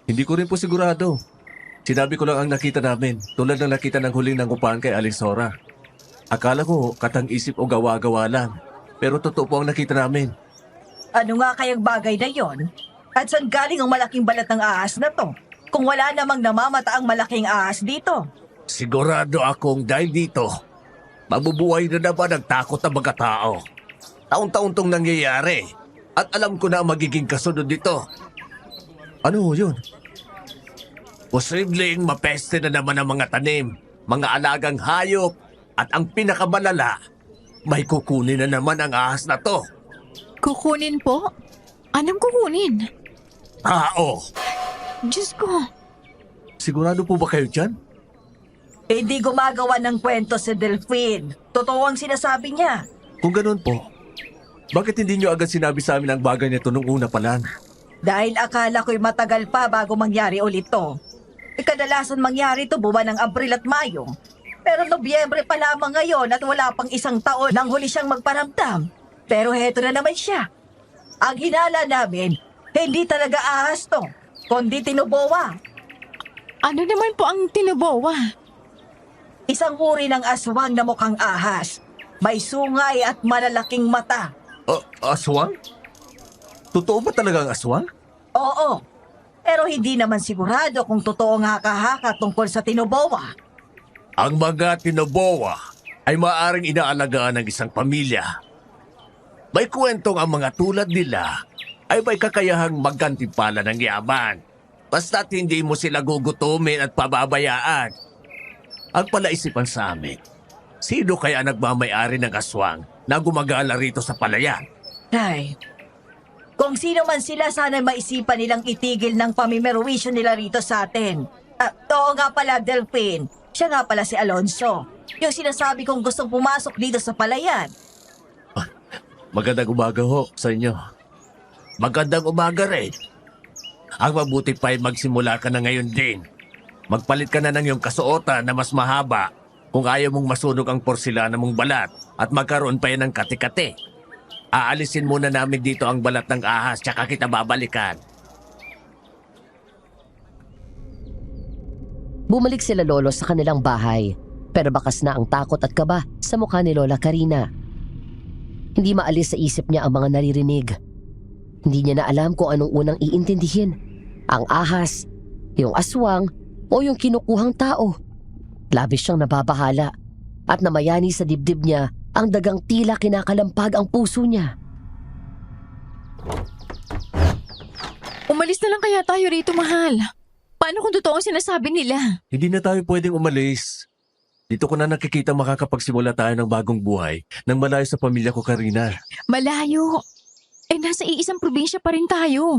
S1: Hindi ko rin po sigurado. Sinabi ko lang ang nakita namin, tulad ng nakita ng huling nangupahan kay Alexora. Akala ko katang-isip o gawa-gawa lang, pero totoo po ang nakita namin.
S6: Ano nga kayang bagay na yon? At saan galing ang malaking balat ng ahas na to? Kung wala namang namamata ang malaking ahas dito.
S1: Sigurado akong dahil dito, mabubuhay na naman ang takot ng mga tao. Taon-taon tong nangyayari at alam ko na ang magiging kasunod nito. Ano yun? Posibleng mapeste na naman ang mga tanim, mga alagang hayop, at ang pinakamalala, may kukunin na naman ang ahas na to.
S5: Kukunin po? Anong kukunin?
S1: Tao!
S5: Diyos ko.
S1: Sigurado po ba kayo dyan?
S6: Hindi gumagawa ng kwento si Delphine. Totoo ang sinasabi niya.
S1: Kung ganun po, bakit hindi nyo agad sinabi sa amin ang bagay nito nung una pa lang?
S6: Dahil akala ko'y matagal pa bago mangyari ulit to. Kadalasan mangyari to buwan ng Abril at Mayo. Pero Nobyembre pa lamang ngayon at wala pang isang taon nang huli siyang magparamdam. Pero heto na naman siya. Ang hinala namin, hindi talaga ahas to, kundi tinubowa.
S5: Ano naman po ang tinubowa?
S6: Isang uri ng aswang na mukhang ahas. May sungay at malalaking mata.
S1: Aswang? Totoo ba talaga ang aswang?
S6: Oo, pero hindi naman sigurado kung totoo ang haka-haka tungkol sa tinubowa.
S1: Ang mga tinoboa ay maaring inaalagaan ng isang pamilya. May kwentong ang mga tulad nila ay may kakayahang magkantipala ng yaman. Basta't hindi mo sila gugutumin at pababayaan. Ang palaisipan sa amin, sino kaya nagmamayari ng aswang na gumagala rito sa palayan?
S6: Ay, kung sino man sila, sana maisipan nilang itigil ng pamimerwisyo nila rito sa atin. Oo nga pala, Delphine. Siya nga pala si Alonso. Yung sinasabi kong gustong pumasok dito sa palayan.
S1: Magandang umaga ho sa inyo. Magandang umaga rin. Ang mabuti pa ay magsimula ka na ngayon din. Magpalit ka na ng iyong kasuotan na mas mahaba kung ayaw mong masunog ang porselana mong balat at magkaroon pa yan ng kati-kati. Aalisin muna namin dito ang balat ng ahas tsaka kita babalikan.
S3: Bumalik sila lolo sa kanilang bahay, pero bakas na ang takot at kaba sa mukha ni Lola Karina. Hindi maalis sa isip niya ang mga naririnig. Hindi niya na alam kung anong unang iintindihin. Ang ahas, yung aswang, o yung kinukuhang tao. Labis siyang nababahala at namayani sa dibdib niya ang dagang tila kinakalampag ang puso niya.
S5: Umalis na lang kaya tayo rito, mahal. Paano kung totoo ang sinasabi nila?
S1: Hindi na tayo pwedeng umalis. Dito ko na nakikita makakapagsimula tayo ng bagong buhay nang malayo sa pamilya ko, Karina.
S5: Malayo. Nasa iisang probinsya pa rin tayo.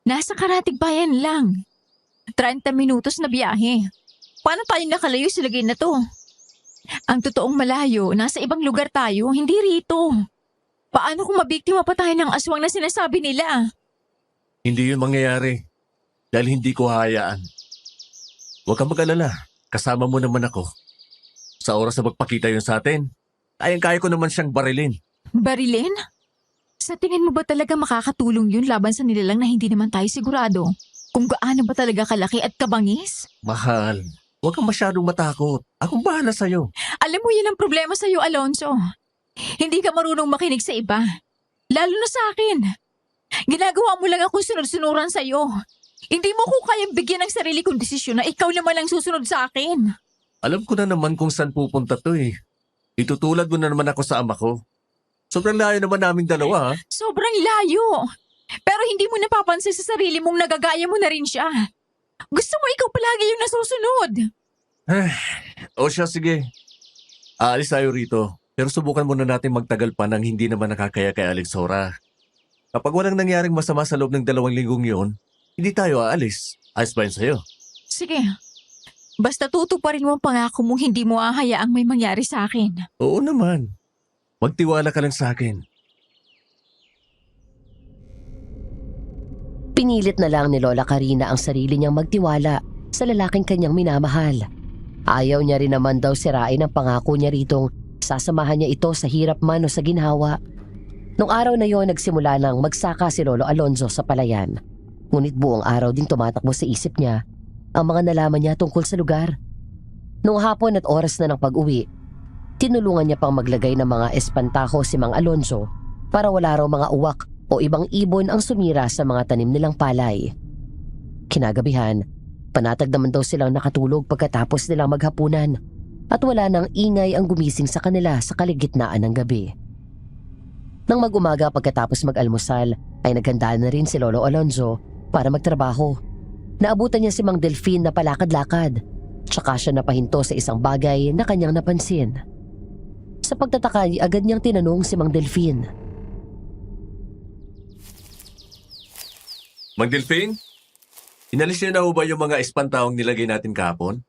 S5: Nasa Karatig Bayan lang. 30 minutos na biyahe. Paano tayo nakalayo sa lagay na to? Ang totoong malayo, nasa ibang lugar tayo, hindi rito. Paano kung mabiktima pa tayo ng aswang na sinasabi nila?
S1: Hindi yun mangyayari dahil hindi ko hayaan. Huwag kang mag-alala. Kasama mo naman ako. Sa oras na magpakita yun sa atin, kayang-kaya ko naman siyang barilin.
S5: Barilin? Sa tingin mo ba talaga makakatulong yun laban sa nilalang na hindi naman tayo sigurado? Kung gaano ba talaga kalaki at kabangis?
S1: Mahal, huwag kang masyadong matakot. Akong bahala sa'yo.
S5: Alam mo yan ang problema sa'yo, Alonso. Hindi ka marunong makinig sa iba. Lalo na sa akin. Ginagawa mo lang akong sunod-sunuran sa'yo. Hindi mo ko kayang bigyan ng sarili kong desisyon na ikaw naman ang susunod sa akin.
S1: Alam ko na naman kung saan pupunta to eh. Itutulad mo na naman ako sa ama ko. Sobrang layo naman naming dalawa ha.
S5: Sobrang layo. Pero hindi mo napapansin sa sarili mong nagagaya mo na rin siya. Gusto mo ikaw palagi yung nasusunod.
S1: O siya, sige. Aalis tayo rito. Pero subukan muna natin magtagal pa nang hindi naman nakakaya kay Alexora. Kapag walang nangyaring masama sa loob ng 2 linggong yon, hindi tayo aalis. Ayos ba yun sa'yo?
S5: Sige. Basta tutuparin mo ang pangako mong hindi mo hahayaang may mangyari sa akin.
S1: Oo naman. Magtiwala ka lang sa akin.
S3: Pinilit na lang ni Lola Karina ang sarili niyang magtiwala sa lalaking kanyang minamahal. Ayaw niya rin naman daw sirain ang pangako niya ritong sasamahan niya ito sa hirap man o sa ginhawa. Nung araw na yon, nagsimula nang magsaka si Lolo Alonzo sa palayan. Ngunit buong araw din tumatakbo sa isip niya ang mga nalaman niya tungkol sa lugar. Nung hapon at oras na ng pag-uwi, tinulungan niya pang maglagay ng mga espantaho si Mang Alonzo para wala raw mga uwak o ibang ibon ang sumira sa mga tanim nilang palay. Kinagabihan, panatag naman daw silang nakatulog pagkatapos nilang maghapunan at wala nang ingay ang gumising sa kanila sa kaligitnaan ng gabi. Nang mag-umaga pagkatapos mag-almusal ay naghanda na rin si Lolo Alonzo para magtrabaho. Naabutan niya si Mang Delphine na palakad-lakad, tsaka siya napahinto sa isang bagay na kanyang napansin. Sa pagtataka, agad niyang tinanong si Mang Delphine.
S1: Mang Delphine? Inalis niyo na ho ba yung mga espantahong nilagay natin kahapon?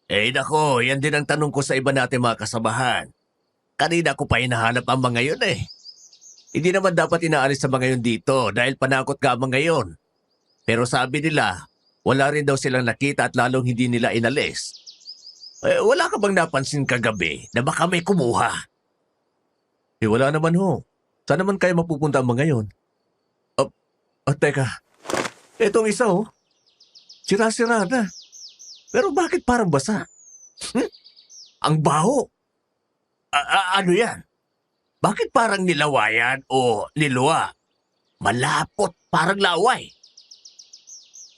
S1: Nako, yan din ang tanong ko sa iba natin mga kasabahan. Kanina ko pa hinahanap ang mga yun eh. Hindi naman dapat inaalis sa mga yun dito dahil panakot ka ang mga yun. Pero sabi nila, wala rin daw silang nakita at lalong hindi nila inalis. Wala ka bang napansin kagabi na baka may kumuha? Wala naman ho. Saan naman kayo mapupunta ang mga yun? Teka. Etong isa oh. Sira-sira na. Pero bakit parang basa? Ang baho. Ano yan? Bakit parang nilawayan o niluwa? Malapot, parang laway.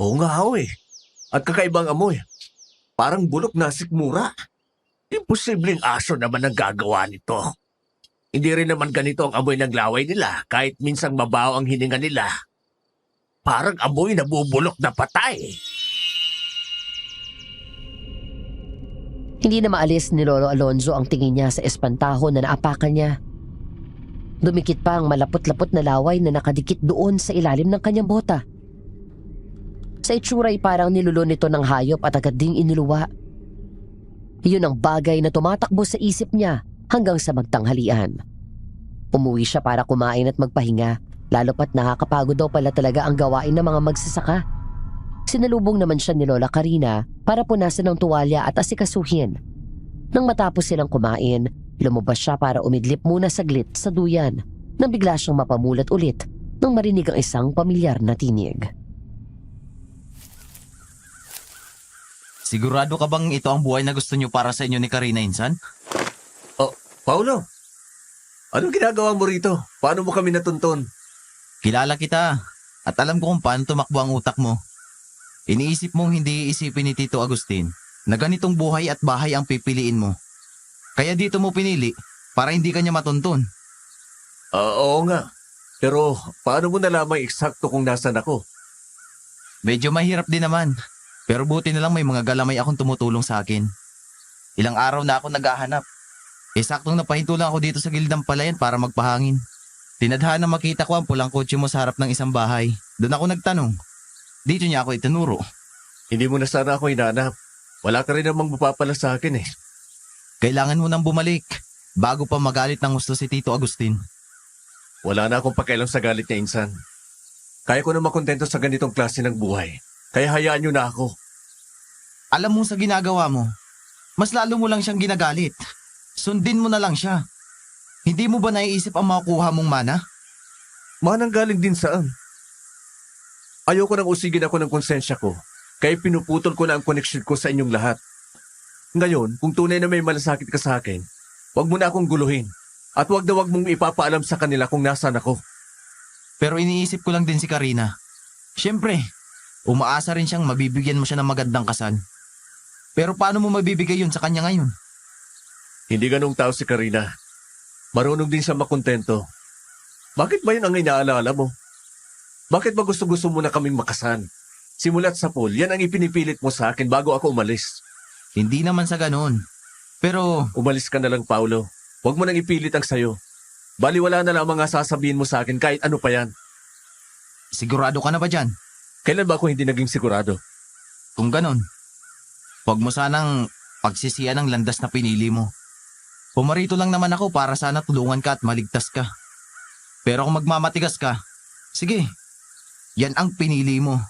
S1: Oo nga ho eh. At kakaibang amoy. Parang bulok na sikmura. Imposibleng aso naman ang gagawa nito. Hindi rin naman ganito ang amoy ng laway nila kahit minsang mabaho ang hininga nila. Parang amoy na bubulok na patay.
S3: Hindi na maalis ni Lolo Alonzo ang tingin niya sa espantahon na naapakan niya. Dumikit pa ang malapot-lapot na laway na nakadikit doon sa ilalim ng kanyang bota. Sa itsura'y parang nilulo nito ng hayop at agad ding iniluwa. Iyon ang bagay na tumatakbo sa isip niya hanggang sa magtanghalian. Umuwi siya para kumain at magpahinga, lalo pat nakakapagod daw pala talaga ang gawain ng mga magsasaka. Sinalubong naman siya ni Lola Karina para punasan ng tuwalya at asikasuhin. Nang matapos silang kumain, lumabas siya para umidlip muna saglit sa duyan nang bigla siyang mapamulat ulit nang marinig ang isang pamilyar na tinig.
S4: Sigurado ka bang ito ang buhay na gusto niyo para sa inyo ni Karina, Insan?
S1: Paulo, anong ginagawa mo rito? Paano mo kami natuntun?
S4: Kilala kita at alam ko kung paano tumakbo ang utak mo. Iniisip mong hindi iisipin ni Tito Agustin na ganitong buhay at bahay ang pipiliin mo. Kaya dito mo pinili para hindi ka niya matuntun.
S1: Oo nga. Pero paano mo nalamang eksakto kung nasan ako?
S4: Medyo mahirap din naman. Pero buti na lang may mga galamay akong tumutulong sa akin. Ilang araw na ako naghahanap. Saktong napahinto lang ako dito sa gildang palayan para magpahangin. Tinadhana makita ko ang pulang kotse mo sa harap ng isang bahay. Doon ako nagtanong. Dito niya ako itinuro.
S1: Hindi mo na sana ako hinanap. Wala ka rin namang mapapala sa akin eh.
S4: Kailangan mo nang bumalik bago pa magalit ng gusto si Tito Agustin.
S1: Wala na akong pakialam sa galit niya, Insan. Kaya ko na makontento sa ganitong klase ng buhay. Kaya hayaan niyo na ako.
S4: Alam mo sa ginagawa mo, mas lalo mo lang siyang ginagalit. Sundin mo na lang siya. Hindi mo ba naiisip ang makukuha mong mana?
S1: Manang galing din saan? Ayoko nang usigin ako ng konsensya ko. Kaya pinuputol ko na ang koneksyon ko sa inyong lahat. Ngayon, kung tunay na may malasakit ka sa akin, huwag mo na akong guluhin. At huwag na huwag mong ipapaalam sa kanila kung nasaan ako.
S4: Pero iniisip ko lang din si Karina. Siyempre, umaasa rin siyang mabibigyan mo siya ng magandang kasal. Pero paano mo mabibigay yun sa kanya ngayon?
S1: Hindi ganong tao si Karina. Marunong din siya makontento. Bakit ba yun ang inaalala mo? Bakit ba gusto-gusto mo na kaming makasal? Simulat sa pool, yan ang ipinipilit mo sa akin bago ako umalis.
S4: Hindi naman sa ganon. Pero
S1: Umalis ka na lang, Paulo. Huwag mo nang ipilit ang sayo. Baliwala na lang ang mga sasabihin mo sa akin kahit ano pa yan.
S4: sigurado ka na ba dyan?
S1: Kailan ba ako hindi naging sigurado?
S4: Kung ganon, huwag mo sanang pagsisiyan ang landas na pinili mo. Pumarito lang naman ako para sana tulungan ka at maligtas ka. Pero kung magmamatigas ka, sige, yan ang pinili mo.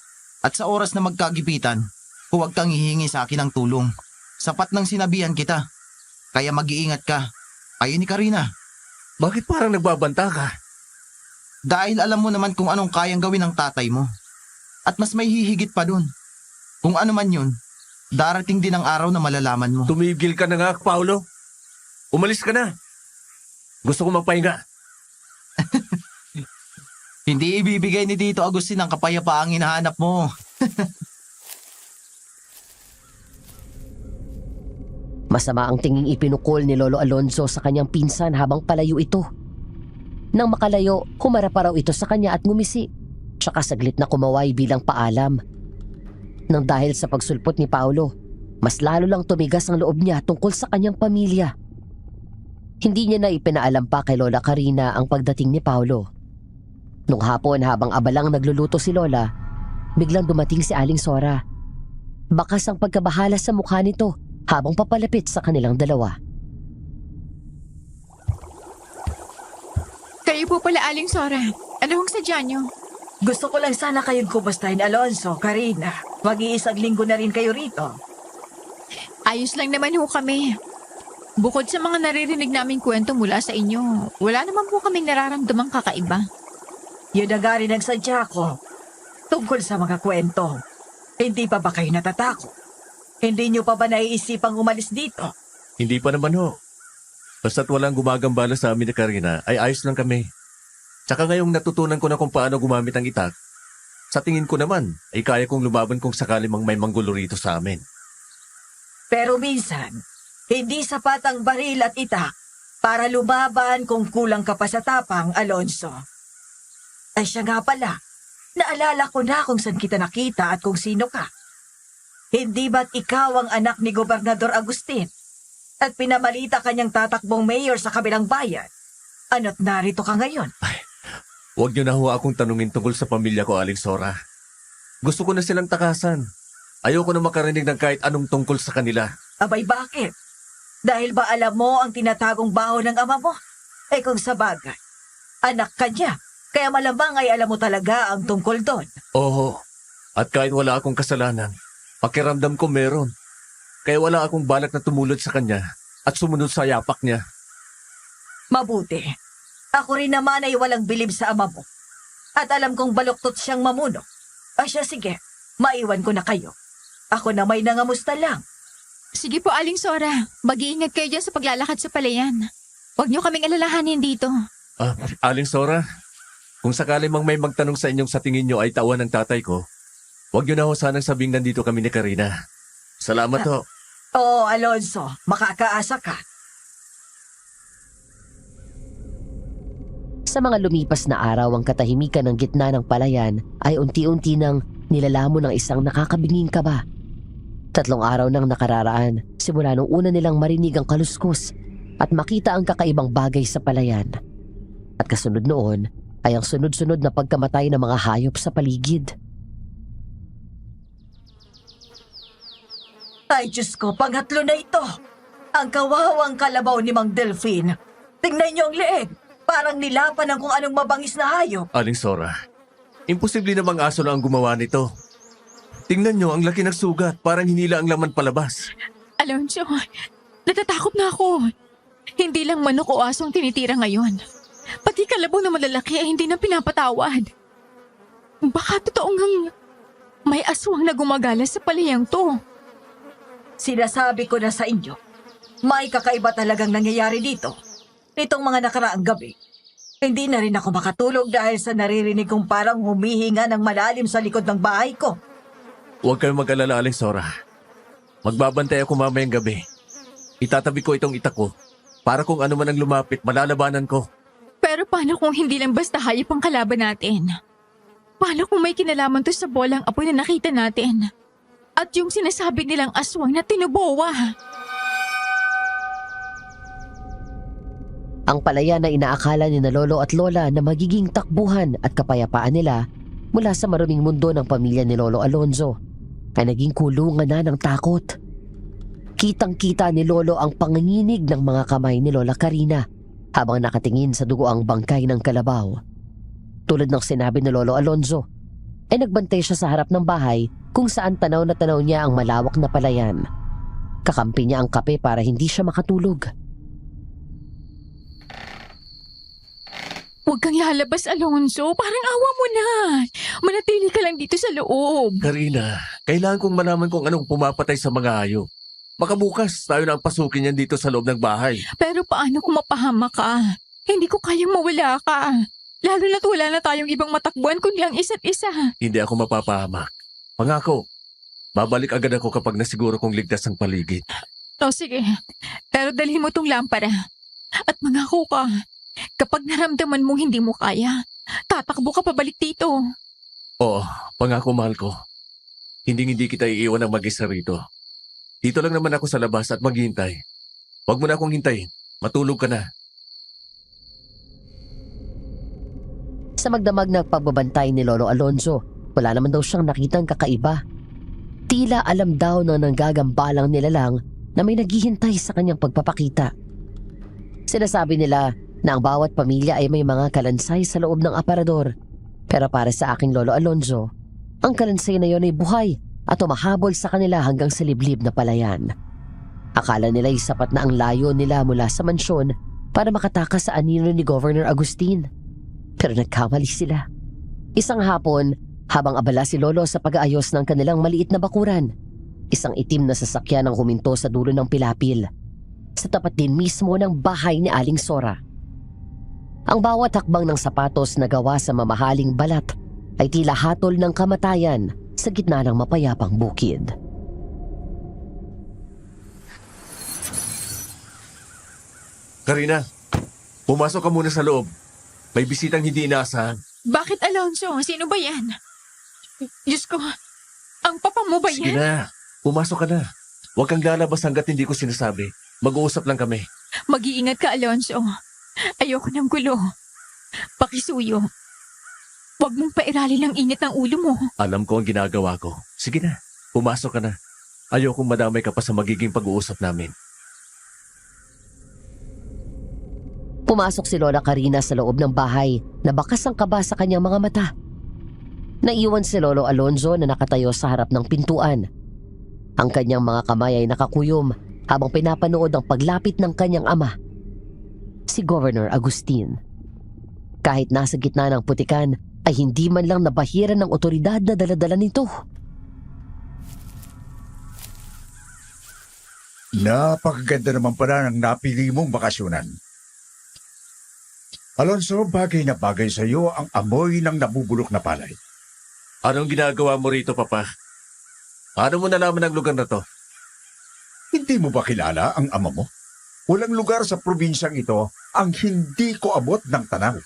S4: At sa oras na magkagipitan, huwag kang hihingi sa akin ng tulong. Sapat nang sinabihan kita. Kaya mag-iingat ka. Kayo ni Karina.
S1: Bakit parang nagbabanta ka?
S4: Dahil alam mo naman kung anong kayang gawin ng tatay mo. At mas may hihigit pa dun. Kung ano man yun, darating din ang araw na malalaman mo.
S1: Tumigil ka na nga, Paulo. Umalis ka na. Gusto ko magpahinga.
S4: Hindi ibibigay ni Tito Agustin ang kapayapaang hinahanap mo.
S3: Masama ang tinging ipinukol ni Lolo Alonzo sa kanyang pinsan habang palayo ito. Nang makalayo, humarap pa raw ito sa kanya at ngumisi. Tsaka saglit na kumaway bilang paalam. Nang dahil sa pagsulpot ni Paulo, mas lalo lang tumigas ang loob niya tungkol sa kanyang pamilya. Hindi niya na ipinaalam pa kay Lola Karina ang pagdating ni Paulo. Nung hapon habang abalang nagluluto si Lola, biglang dumating si Aling Sora. Bakas ang pagkabahala sa mukha nito habang papalapit sa kanilang dalawa.
S5: Kayo po pala, Aling Sora. Ano hong sadya niyo?
S6: Gusto ko lang sana kayong kumustahin, Alonzo, Karina. Mag-iisang linggo na rin kayo rito.
S5: Ayos lang naman ho kami. Bukod sa mga naririnig naming kwento mula sa inyo, wala naman po kaming nararamdamang kakaiba.
S6: Yun na nga rin ang sadya ko. Tungkol sa mga kwento. Hindi pa ba kayo natatakot? Hindi nyo pa ba naiisipang umalis dito?
S1: Hindi pa naman ho. Basta't walang gumagambala sa amin ni Karina, ay ayos lang kami. Tsaka ngayong natutunan ko na kung paano gumamit ang itak, sa tingin ko naman, ay kaya kong lumaban kung sakali mang may manggulo rito sa amin.
S6: Pero minsan, hindi sapat ang baril at itak para lumaban kung kulang ka pa sa tapang, Alonso. Ay siya nga pala, naalala ko na kung saan kita nakita at kung sino ka. Hindi ba't ikaw ang anak ni Gobernador Agustin at pinamalita kanyang tatakbong mayor sa kabilang bayan? Ano't narito ka ngayon?
S1: Huwag niyo na ho akong tanungin tungkol sa pamilya ko, Aling Sora. Gusto ko na silang takasan. Ayoko na makarinig ng kahit anong tungkol sa kanila.
S6: Abay bakit? Dahil ba alam mo ang tinatagong baho ng ama mo? Eh kung sa bagay, anak ka niya. Kaya malamang ay alam mo talaga ang tungkol doon.
S1: Oo, at kahit wala akong kasalanan, pakiramdam ko meron. Kaya wala akong balak na tumulad sa kanya at sumunod sa yapak niya.
S6: Mabuti. Ako rin naman ay walang bilib sa ama mo. At alam kong baluktot siyang mamuno. O siya sige, maiwan ko na kayo. Ako na may nangamusta lang.
S5: Sige po, Aling Sora. Mag-iingat kayo dyan sa paglalakad sa palayan. Huwag niyo kaming alalahanin dito.
S1: Aling Sora, kung sakali mang may magtanong sa inyong sa tingin niyo ay tawan ng tatay ko, huwag niyo na ho sanang sabing nandito kami ni Karina. Salamat ho.
S6: Oo, Alonso, makakaasa ka.
S3: Sa mga lumipas na araw, ang katahimikan ng gitna ng palayan ay unti-unti nang nilalamo ng isang nakakabinging kaba. 3 araw nang nakararaan simula nung una nilang marinig ang kaluskos at makita ang kakaibang bagay sa palayan. At kasunod noon ay ang sunod-sunod na pagkamatay ng mga hayop sa paligid.
S6: Ay, Diyos ko, pangatlo na ito. Ang kawawang kalabaw ni Mang Delphine. Tingnan niyo ang leeg. Parang nilapan ng kung anong mabangis na hayop.
S1: Aling Sora, imposible namang aso lang ang gumawa nito. Tingnan niyo, ang laki ng sugat, parang hinila ang laman palabas.
S5: Alonso, natatakot na ako. Hindi lang manok o aso ang tinitira ngayon. Pati kalabaw na malalaki ay hindi na pinapatawad. Baka totoong ngang may aswang na gumagala sa palayang to.
S6: Sinasabi ko na sa inyo, may kakaiba talagang nangyayari dito. Nitong mga nakaraang gabi, hindi na rin ako makatulog dahil sa naririnig kong parang humihinga ng malalim sa likod ng bahay ko.
S1: Huwag kayong mag-alala, Aling Sora. Magbabantay ako mamayang gabi. Itatabi ko itong itak ko para kung ano man ang lumapit, malalabanan ko.
S5: Pero paano kung hindi lang basta hayop ang kalaban natin? Paano kung may kinalaman to sa bolang apoy na nakita natin? At yung sinasabi nilang aswang na tinubowa?
S3: Ang palayan na inaakala ni na lolo at lola na magiging takbuhan at kapayapaan nila mula sa maruming mundo ng pamilya ni Lolo Alonzo ay naging kulungan na ng takot. Kitang-kita ni Lolo ang panginginig ng mga kamay ni Lola Karina habang nakatingin sa dugoang bangkay ng kalabaw. Tulad ng sinabi ni Lolo Alonzo, ay nagbantay siya sa harap ng bahay kung saan tanaw na tanaw niya ang malawak na palayan. Kakampi niya ang kape para hindi siya makatulog.
S5: Huwag kang lalabas, Alonso. Parang awa mo na. Manatili ka lang dito sa loob.
S1: Karina, kailangan kong malaman kung anong pumapatay sa mga hayop. Baka bukas tayo na ang pasukin yan dito sa loob ng bahay.
S5: Pero paano kung mapahama ka? Hindi ko kayang mawala ka. Lalo na't wala na tayong ibang matakbuhan kundi ang isa't isa.
S1: Hindi ako mapapahamak. Pangako, babalik agad ako kapag nasiguro kong ligtas ang paligid.
S5: O sige, pero dalhin mo tong lampara. At mangako ka, kapag naramdaman mong hindi mo kaya, tatakbo ka pabalik dito.
S1: Oo, pangako mahal ko. Hindi kita iiwan ng mag-isa rito. Dito lang naman ako sa labas at maghihintay. Huwag mo na akong hintayin. Matulog ka na.
S3: Sa magdamag na pagbabantay ni Lolo Alonzo, wala naman daw siyang nakitang kakaiba. Tila alam daw ng nanggagambalang nilalang na may naghihintay sa kanyang pagpapakita. Sinasabi nila na ang bawat pamilya ay may mga kalansay sa loob ng aparador. Pero para sa aking Lolo Alonzo, ang kalansay na yon ay buhay at umahabol sa kanila hanggang sa liblib na palayan. Akala nila ay sapat na ang layo nila mula sa mansyon para makatakas sa anino ni Governor Agustin. Pero nagkamali sila. Isang hapon, Habang abala si Lolo sa pag-aayos ng kanilang maliit na bakuran, isang itim na sasakyan ang huminto sa dulo ng pilapil, sa tapat din mismo ng bahay ni Aling Sora. Ang bawat hakbang ng sapatos na gawa sa mamahaling balat ay tila hatol ng kamatayan sa gitna ng mapayapang bukid.
S1: Karina, pumasok ka muna sa loob. May bisitang hindi inaasahan.
S5: Bakit, Alonso? Sino ba yan? Diyos ko, ang papa mo ba
S1: Sige
S5: yan?
S1: na, pumasok ka na. Huwag kang lalabas hanggat hindi ko sinasabi. Mag-uusap lang kami.
S5: Mag-iingat ka, Alonso. Ayoko ng gulo. Pakisuyo. Huwag mong pairali ng init ng ulo mo.
S1: Alam ko ang ginagawa ko. Sige na, pumasok ka na. Ayokong madamay ka pa sa magiging pag-uusap namin.
S3: Pumasok si Lola Karina sa loob ng bahay na bakas ang kaba sa kanyang mga mata. Naiwan si Lolo Alonzo na nakatayo sa harap ng pintuan. Ang kanyang mga kamay ay nakakuyom habang pinapanood ang paglapit ng kanyang ama, si Governor Agustin. Kahit nasa gitna ng putikan, ay hindi man lang nabahiran ng otoridad na daladala nito.
S2: Napakaganda naman pala ng napili mong bakasyonan. Alonso, bagay na bagay sa iyo ang amoy ng nabubulok na palay.
S1: Anong ginagawa mo rito, Papa? Paano mo nalaman ang lugar na to?
S2: Hindi mo ba kilala ang ama mo? Walang lugar sa probinsyang ito ang hindi ko abot ng tanaw.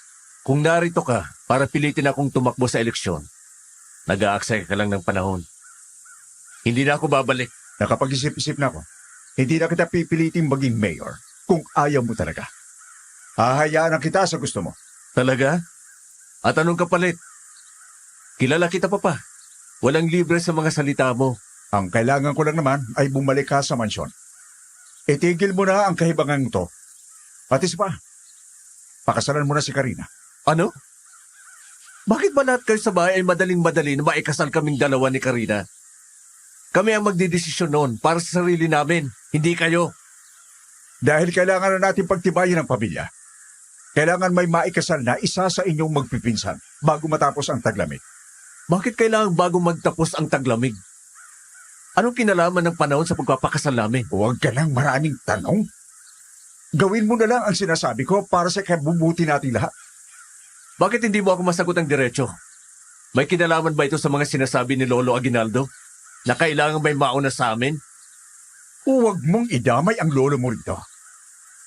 S1: Kung narito ka para pilitin akong tumakbo sa eleksyon, nag-aaksaya ka lang ng panahon. Hindi na ako babalik.
S2: Nakapag-isip-isip na ako. Hindi na kita pipilitin maging mayor kung ayaw mo talaga. Hahayaan ang kita sa gusto mo.
S1: Talaga? At anong kapalit? Kilala kita, Papa. Walang libre sa mga salita mo.
S2: Ang kailangan ko lang naman ay bumalik ka sa mansyon. Itigil mo na ang kahibangan to. At isa pa, pakasalan mo na si Karina.
S1: Ano? Bakit ba lahat kayo sa bahay ay madaling-madali na maikasal kaming dalawa ni Karina? Kami ang magdidesisyon noon para sa sarili namin, hindi kayo.
S2: Dahil kailangan na natin pagtibayin ang pamilya. Kailangan may maikasal na isa sa inyong magpipinsan bago matapos ang taglamig.
S1: Bakit kailangan bago magtapos ang taglamig? Anong kinalaman ng panahon sa pagpapakasal namin?
S2: Huwag ka nang maraming tanong. Gawin mo na lang ang sinasabi ko para sa kabubuti nating lahat.
S1: Bakit hindi mo ako masagot ang diretso? May kinalaman ba ito sa mga sinasabi ni Lolo Aguinaldo na kailangan may mauna sa amin?
S2: Huwag mong idamay ang lolo mo rito.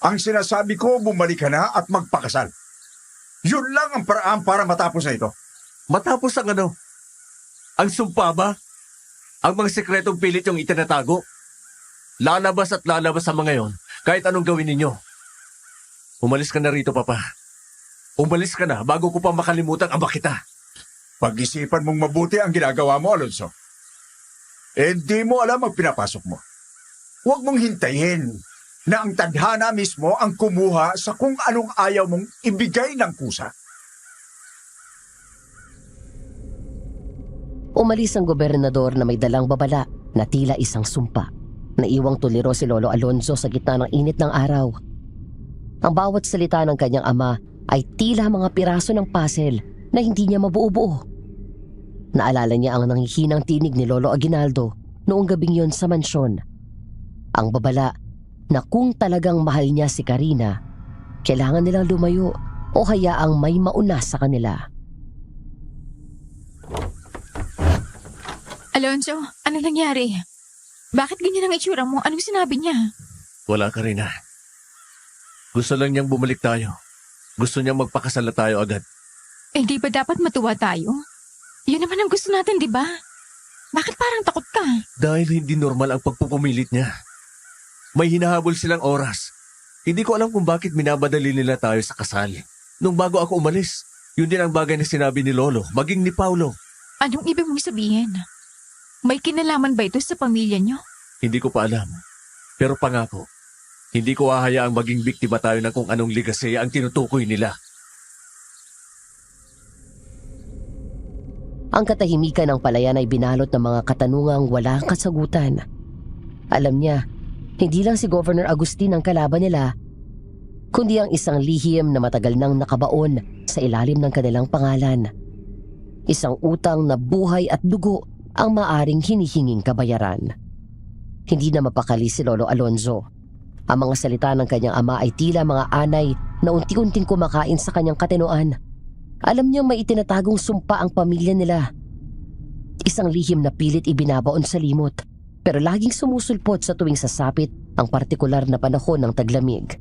S2: Ang sinasabi ko, bumalik ka na at magpakasal. Yun lang ang paraan para matapos na ito.
S1: Matapos ang ano? Ang sumpa ba? Ang mga sekretong pilit yung itinatago? Lalabas at lalabas sa mga yon, kahit anong gawin ninyo. Umalis ka na rito, Papa. Umalis ka na bago ko pa makalimutan ang kita.
S2: Pag-isipan mong mabuti ang ginagawa mo, Alonso. Hindi mo alam ang pinapasok mo. Huwag mong hintayin na ang tadhana mismo ang kumuha sa kung anong ayaw mong ibigay ng kusa.
S3: Umalis ang gobernador na may dalang babala na tila isang sumpa. Naiwang tuliro si Lolo Alonzo sa gitna ng init ng araw. Ang bawat salita ng kanyang ama ay tila mga piraso ng puzzle na hindi niya mabuo-buo. Naalala niya ang nanghihinang tinig ni Lolo Aguinaldo noong gabing yon sa mansyon. Ang babala na kung talagang mahal niya si Karina, kailangan nilang lumayo o hayaang may mauna sa kanila.
S5: Alonso, ano nangyari? Bakit ganyan ang itsura mo? Anong sinabi niya?
S1: Wala, Karina. Gusto lang niyang bumalik tayo. Gusto niyang magpakasal na tayo agad.
S5: Eh, di ba dapat matuwa tayo? Yun naman ang gusto natin, di ba? Bakit parang takot ka?
S1: Dahil hindi normal ang pagpupumilit niya. May hinahabol silang oras. Hindi ko alam kung bakit minabadali nila tayo sa kasal. Nung bago ako umalis, yun din ang bagay na sinabi ni Lolo, maging ni Paulo.
S5: Anong ibig mong sabihin? May kinalaman ba ito sa pamilya niyo?
S1: Hindi ko pa alam. Pero pangako, hindi ko hahayaang maging biktima tayo ng kung anong ligasya ang tinutukoy nila.
S3: Ang katahimikan ng palayan ay binalot ng mga katanungang walang kasagutan. Alam niya, hindi lang si Governor Agustin ang kalaban nila, kundi ang isang lihim na matagal nang nakabaon sa ilalim ng kanilang pangalan. Isang utang na buhay at dugo ang maaring hinihinging kabayaran. Hindi na mapakali si Lolo Alonzo. Ang mga salita ng kanyang ama ay tila mga anay na unti-unting kumakain sa kanyang katinoan. Alam niyang may itinatagong sumpa ang pamilya nila. Isang lihim na pilit ibinabaon sa limot, pero laging sumusulpot sa tuwing sasapit ang partikular na panahon ng taglamig.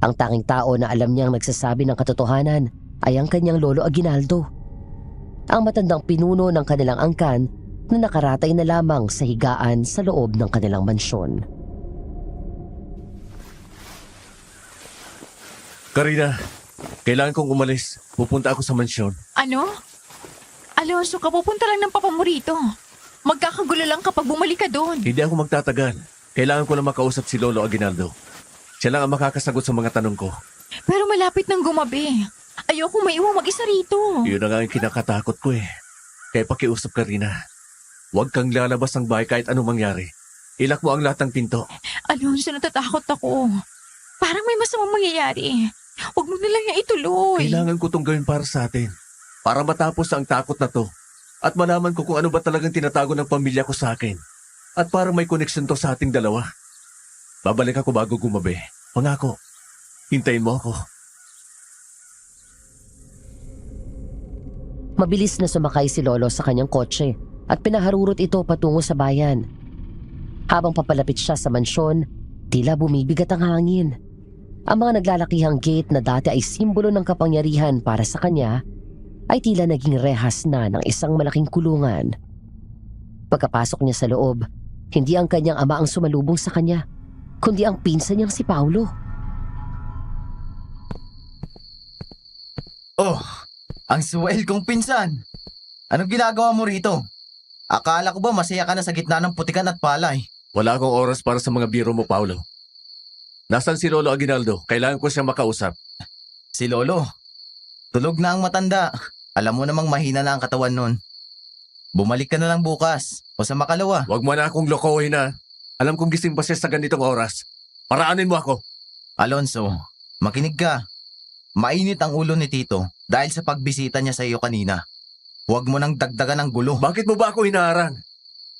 S3: Ang tanging tao na alam niyang nagsasabi ng katotohanan ay ang kanyang Lolo Aguinaldo. Ang matandang pinuno ng kanilang angkan na nakaratay na lamang sa higaan sa loob ng kanilang mansyon.
S1: Karina, kailangan kong umalis. Pupunta ako sa mansyon.
S5: Ano? Alonso, kapupunta lang ng papa mo rito. Magkakagulo lang kapag bumalik ka doon.
S1: Hindi ako magtatagal. Kailangan ko lang makausap si Lolo Aguinaldo. Siya lang ang makakasagot sa mga tanong ko.
S5: Pero malapit nang gumabi. Ayoko maiwang mag-isa rito.
S1: Yun na nga yung kinakatakot ko eh. Kaya pakiusap, Karina. Huwag kang lalabas ng bahay kahit anong mangyari. Ilak mo ang lahat ng pinto.
S5: Alonso, natatakot ako. Parang may masamang mangyayari. Huwag mo na lang niya ituloy.
S1: Kailangan ko itong gawin para sa atin. Para matapos ang takot na to. At malaman ko kung ano ba talagang tinatago ng pamilya ko sa akin. At para may koneksyon to sa ating dalawa. Babalik ako bago gumabi. Pangako. Hintayin mo ako.
S3: Mabilis na sumakay si Lolo sa kanyang kotse at pinaharurot ito patungo sa bayan. Habang papalapit siya sa mansyon, tila bumibigat ang hangin. Ang mga naglalakihang gate na dati ay simbolo ng kapangyarihan para sa kanya ay tila naging rehas na ng isang malaking kulungan. Pagkapasok niya sa loob, hindi ang kanyang ama ang sumalubong sa kanya, kundi ang pinsan niyang si Paulo.
S4: Oh, ang swell kong pinsan. Anong ginagawa mo rito? Akala ko ba masaya ka na sa gitna ng putikan at palay?
S1: Wala akong oras para sa mga biro mo, Paulo. Nasaan si Lolo Aguinaldo? Kailangan ko siyang makausap.
S4: Si Lolo. Tulog na ang matanda. Alam mo namang mahina na ang katawan nun. Bumalik ka na lang bukas o sa makalawa.
S1: Huwag mo na akong lokohin na. Alam kong gising pa siya sa ganitong oras. Paraanin mo ako.
S4: Alonso, makinig ka. Mainit ang ulo ni Tito dahil sa pagbisita niya sa iyo kanina. Huwag mo nang dagdagan ng gulo.
S1: Bakit mo ba ako hinaharang?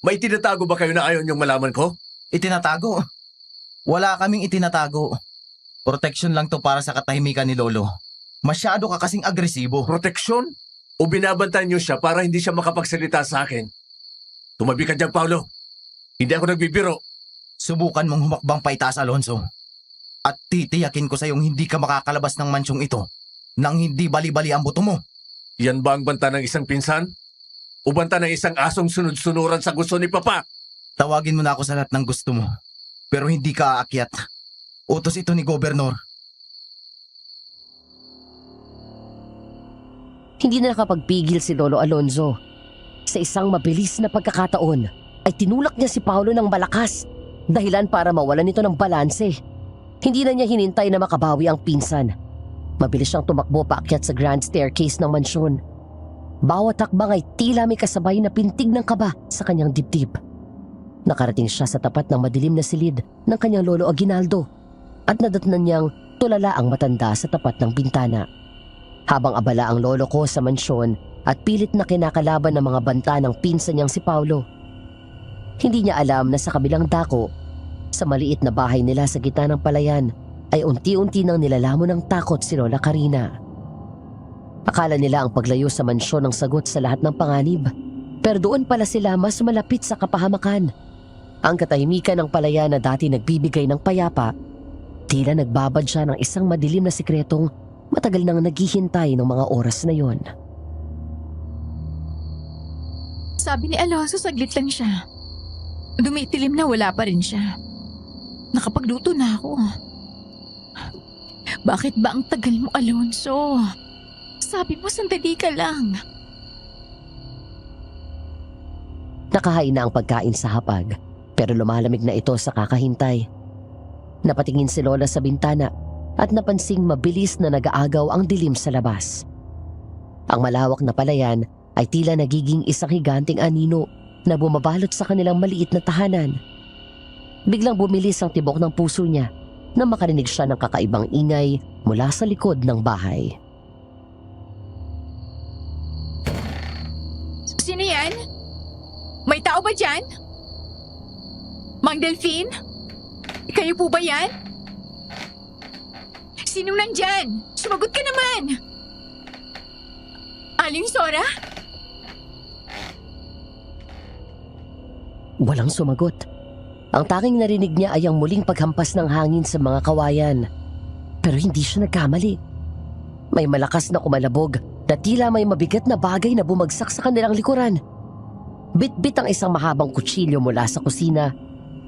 S1: May tinatago ba kayo na ayaw niyong malaman ko?
S4: Itinatago. Wala kaming itinatago. Protection lang to para sa katahimikan ni Lolo. Masyado ka kasing agresibo.
S1: Proteksyon? O binabantayan niyo siya para hindi siya makapagsalita sa akin? Tumabi ka dyan, Paulo. Hindi ako nagbibiro.
S4: Subukan mong humakbang paitaas, Alonso. At titiyakin ko sa iyong hindi ka makakalabas ng mansyong ito nang hindi bali-bali ang buto mo.
S1: Yan ba ang banta ng isang pinsan? O banta ng isang asong sunod-sunuran sa gusto ni Papa?
S4: Tawagin mo na ako sa lahat ng gusto mo. Pero hindi ka aakyat. Utos ito ni Gobernur.
S3: Hindi na nakapagpigil si Lolo Alonzo. Sa isang mabilis na pagkakataon, ay tinulak niya si Paulo ng malakas, dahilan para mawalan nito ng balanse. Hindi na niya hinintay na makabawi ang pinsan. Mabilis siyang tumakbo paakyat sa grand staircase ng mansyon. Bawat hakbang ay tila may kasabay na pintig ng kaba sa kanyang dibdib. Nakarating siya sa tapat ng madilim na silid ng kanyang Lolo Aguinaldo at nadatnan niyang tulala ang matanda sa tapat ng bintana. Habang abala ang lolo ko sa mansyon at pilit na kinakalaban ng mga banta ng pinsan niyang si Paulo. Hindi niya alam na sa kabilang dako, sa maliit na bahay nila sa gitna ng palayan, ay unti-unti nang nilalamon ng takot si Lola Karina. Akala nila ang paglayo sa mansyon ang sagot sa lahat ng panganib, pero doon pala sila mas malapit sa kapahamakan. Ang katahimikan ng palayan na dati nagbibigay ng payapa, tila nagbabad siya ng isang madilim na sikretong matagal nang naghihintay ng mga oras na yon.
S5: Sabi ni Alonso, saglit lang siya. Dumitilim na wala pa rin siya. Nakapagluto na ako. Bakit ba ang tagal mo, Alonso? Sabi mo, sandali ka lang.
S3: Nakahain na ang pagkain sa hapag, pero lumalamig na ito sa kakahintay. Napatingin si Lola sa bintana at napansing mabilis na nag-aagaw ang dilim sa labas. Ang malawak na palayan ay tila nagiging isang higanting anino na bumabalot sa kanilang maliit na tahanan. Biglang bumilis ang tibok ng puso niya na makarinig siya ng kakaibang ingay mula sa likod ng bahay.
S5: tao ba dyan? Mang Delphine? Kayo po ba yan? Sinong nandyan? Sumagot ka naman! Aling Sora?
S3: Walang sumagot. Ang tanging narinig niya ay ang muling paghampas ng hangin sa mga kawayan. Pero hindi siya nagkamali. May malakas na kumalabog na tila may mabigat na bagay na bumagsak sa kanilang likuran. Bit-bit ang isang mahabang kutsilyo mula sa kusina.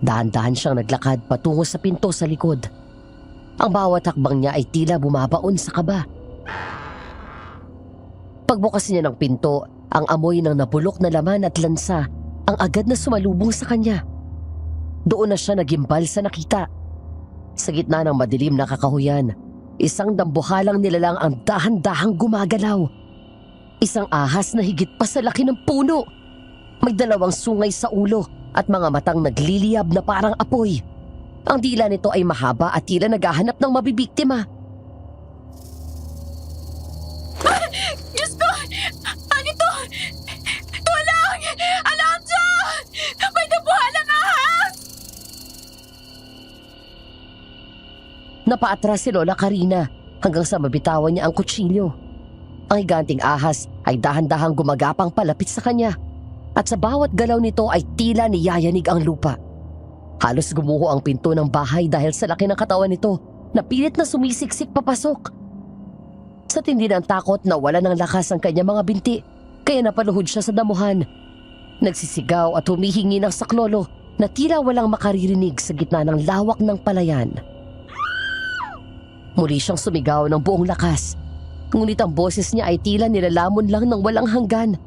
S3: Dahan-dahan siyang naglakad patungo sa pinto sa likod. Ang bawat hakbang niya ay tila bumabaon sa kaba. Pagbukas niya ng pinto, ang amoy ng nabulok na laman at lansa ang agad na sumalubong sa kanya. Doon na siya nagimbal sa nakita. Sa gitna ng madilim na kakahuyan, isang dambuhalang nilalang ang dahan-dahang gumagalaw. Isang ahas na higit pa sa laki ng puno. May dalawang sungay sa ulo at mga matang nagliliyab na parang apoy. Ang dila nito ay mahaba at tila naghahanap ng mabibiktima.
S5: Diyos ko! Ano ito? Tulong! Alonzo! May dambuhalang ahas!
S3: Napaatras si Lola Karina hanggang sa mabitawan niya ang kutsilyo. Ang higanting ahas ay dahan-dahang gumagapang palapit sa kanya at sa bawat galaw nito ay tila niyayanig ang lupa. Halos gumuho ang pinto ng bahay dahil sa laki ng katawan nito na pilit na sumisiksik papasok. Sa tindi ng takot nawala ng lakas ang kanyang mga binti kaya napaluhod siya sa damuhan. Nagsisigaw at humihingi ng saklolo na tila walang makaririnig sa gitna ng lawak ng palayan. Muli siyang sumigaw ng buong lakas. Ngunit ang boses niya ay tila nilalamon lang ng walang hanggan.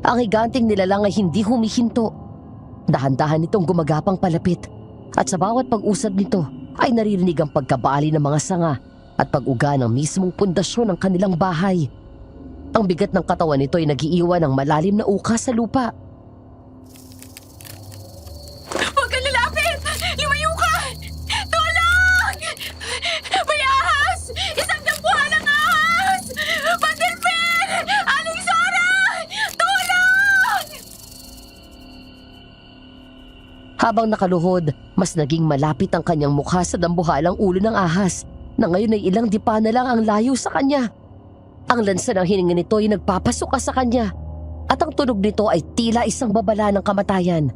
S3: Ang higanting nilalang ay hindi humihinto. Dahan-dahan nitong gumagapang palapit at sa bawat pag-usad nito ay naririnig ang pagkabali ng mga sanga at pag-uga ng mismong pundasyon ng kanilang bahay. Ang bigat ng katawan nito ay nag-iiwan ng malalim na uka sa lupa.
S5: Huwag kang lalapit! Lumayo ka! Tulong! May ahas! Isang dambuhalang ahas! Mang Delphine! Aling Sora! Tulong!
S3: Habang nakaluhod, mas naging malapit ang kanyang mukha sa dambuhalang ulo ng ahas na ngayon ay ilang dipa na lang ang layo sa kanya. Ang lansa ng hininga nito ay nagpapasuka sa kanya at ang tunog nito ay tila isang babala ng kamatayan.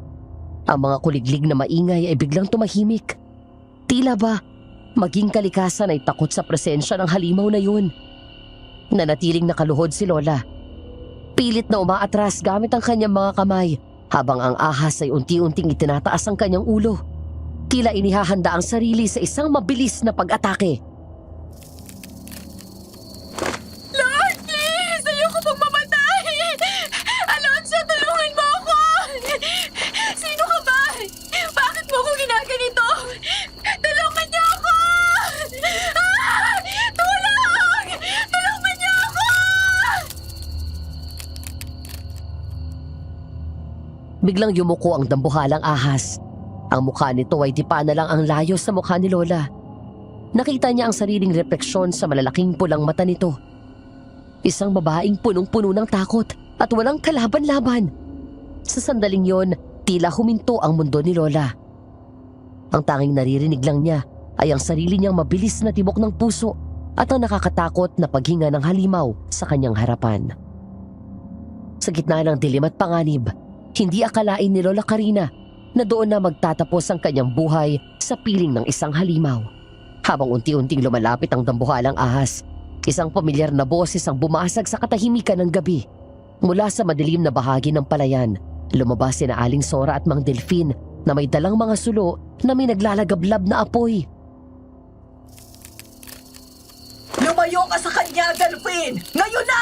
S3: Ang mga kuliglig na maingay ay biglang tumahimik. Tila ba maging kalikasan ay takot sa presensya ng halimaw na yun. Nanatiling nakaluhod si Lola. Pilit na umaatras gamit ang kanyang mga kamay habang ang ahas ay unti-unting itinataas ang kanyang ulo. Tila inihahanda ang sarili sa isang mabilis na pag-atake.
S5: Lord, please! Ayoko pong mamatay! Alonzo, tulungan mo ako! Sino ka ba? Bakit mo ako ginaganito? Tulungan niyo ako! Ah! Tulong! Tulungan niyo ako!
S3: Biglang yumuko ang dambuhalang ahas. Ang mukha nito ay dipa na lang ang layo sa mukha ni Lola. Nakita niya ang sariling refleksyon sa malalaking pulang mata nito. Isang babaeng punong-puno ng takot at walang kalaban-laban. Sa sandaling yon, tila huminto ang mundo ni Lola. Ang tanging naririnig lang niya ay ang sarili niyang mabilis na tibok ng puso at ang nakakatakot na paghinga ng halimaw sa kanyang harapan. Sa gitna ng dilim at panganib, hindi akalain ni Lola Karina na doon na magtatapos ang kanyang buhay sa piling ng isang halimaw. Habang unti-unting lumalapit ang dambuhalang ahas, isang pamilyar na boses ang bumasag sa katahimikan ng gabi. Mula sa madilim na bahagi ng palayan, lumabas sina Aling Sora at Mang Delphine na may dalang mga sulo na may naglalagablab na apoy.
S6: Lumayo ka sa kanya, Delphine! Ngayon na!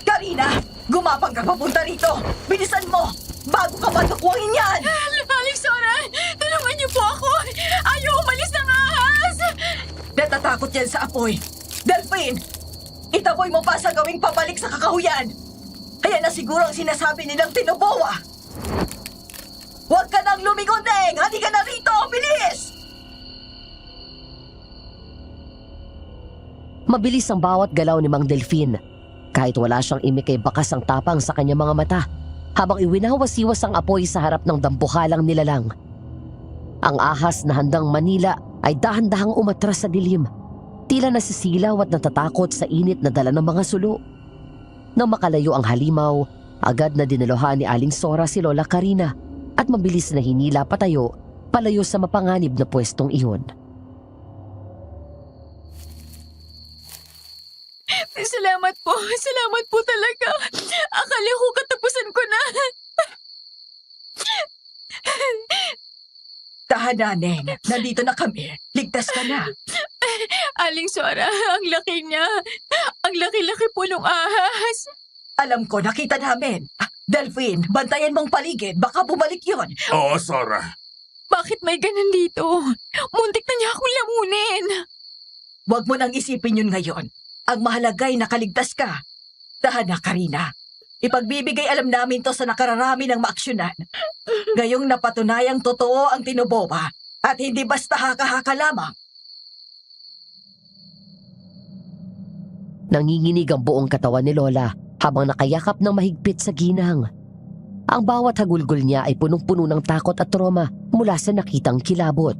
S6: Karina, gumapang ka papunta rito! Bilisan mo! Bago ka matukuhin yan!
S5: Aling Sora, tulungan niyo po ako! Ayaw umalis ng ahas!
S6: Natatakot yan sa apoy. Delphine, itaboy mo pa sa gawing pabalik sa kakahuyan. Kaya na siguro ang sinasabi nilang tinubowa. Huwag ka nang lumigondeng! Halika na rito! Bilis!
S3: Mabilis ang bawat galaw ni Mang Delphine. Kahit wala siyang imik ay bakas ang tapang sa kanyang mga mata. habang iwinawasiwas ang apoy sa harap ng dambuhalang nilalang. Ang ahas na handang manila ay dahan-dahang umatras sa dilim. Tila nasisilaw at natatakot sa init na dala ng mga sulo. Nang makalayo ang halimaw, agad na dinaluhan ni Aling Sora si Lola Karina at mabilis na hinila patayo palayo sa mapanganib na pwestong iyon.
S5: Salamat po. Salamat po talaga. Akala ko katapusan ko na.
S6: Tahanan, Neng. Nandito na kami. Ligtas ka na.
S5: Aling Sora, ang laki niya. Ang laki-laki po nung ahas.
S6: Alam ko, nakita namin. Delphine, bantayan mong paligid. Baka bumalik yon.
S1: Oo, Sora.
S5: Bakit may ganun dito? Muntik na niya akong lamunin.
S6: Huwag mo nang isipin yun ngayon. Ang mahalagay nakaligtas ka. Tahana, Karina. Ipagbibigay alam namin to sa nakararami ng maaksyonan. Ngayong napatunayang totoo ang tinuboba at hindi basta haka-haka lamang.
S3: Nanginginig ang buong katawan ni Lola habang nakayakap ng mahigpit sa ginang. Ang bawat hagulgol niya ay punong-puno ng takot at trauma mula sa nakitang kilabot.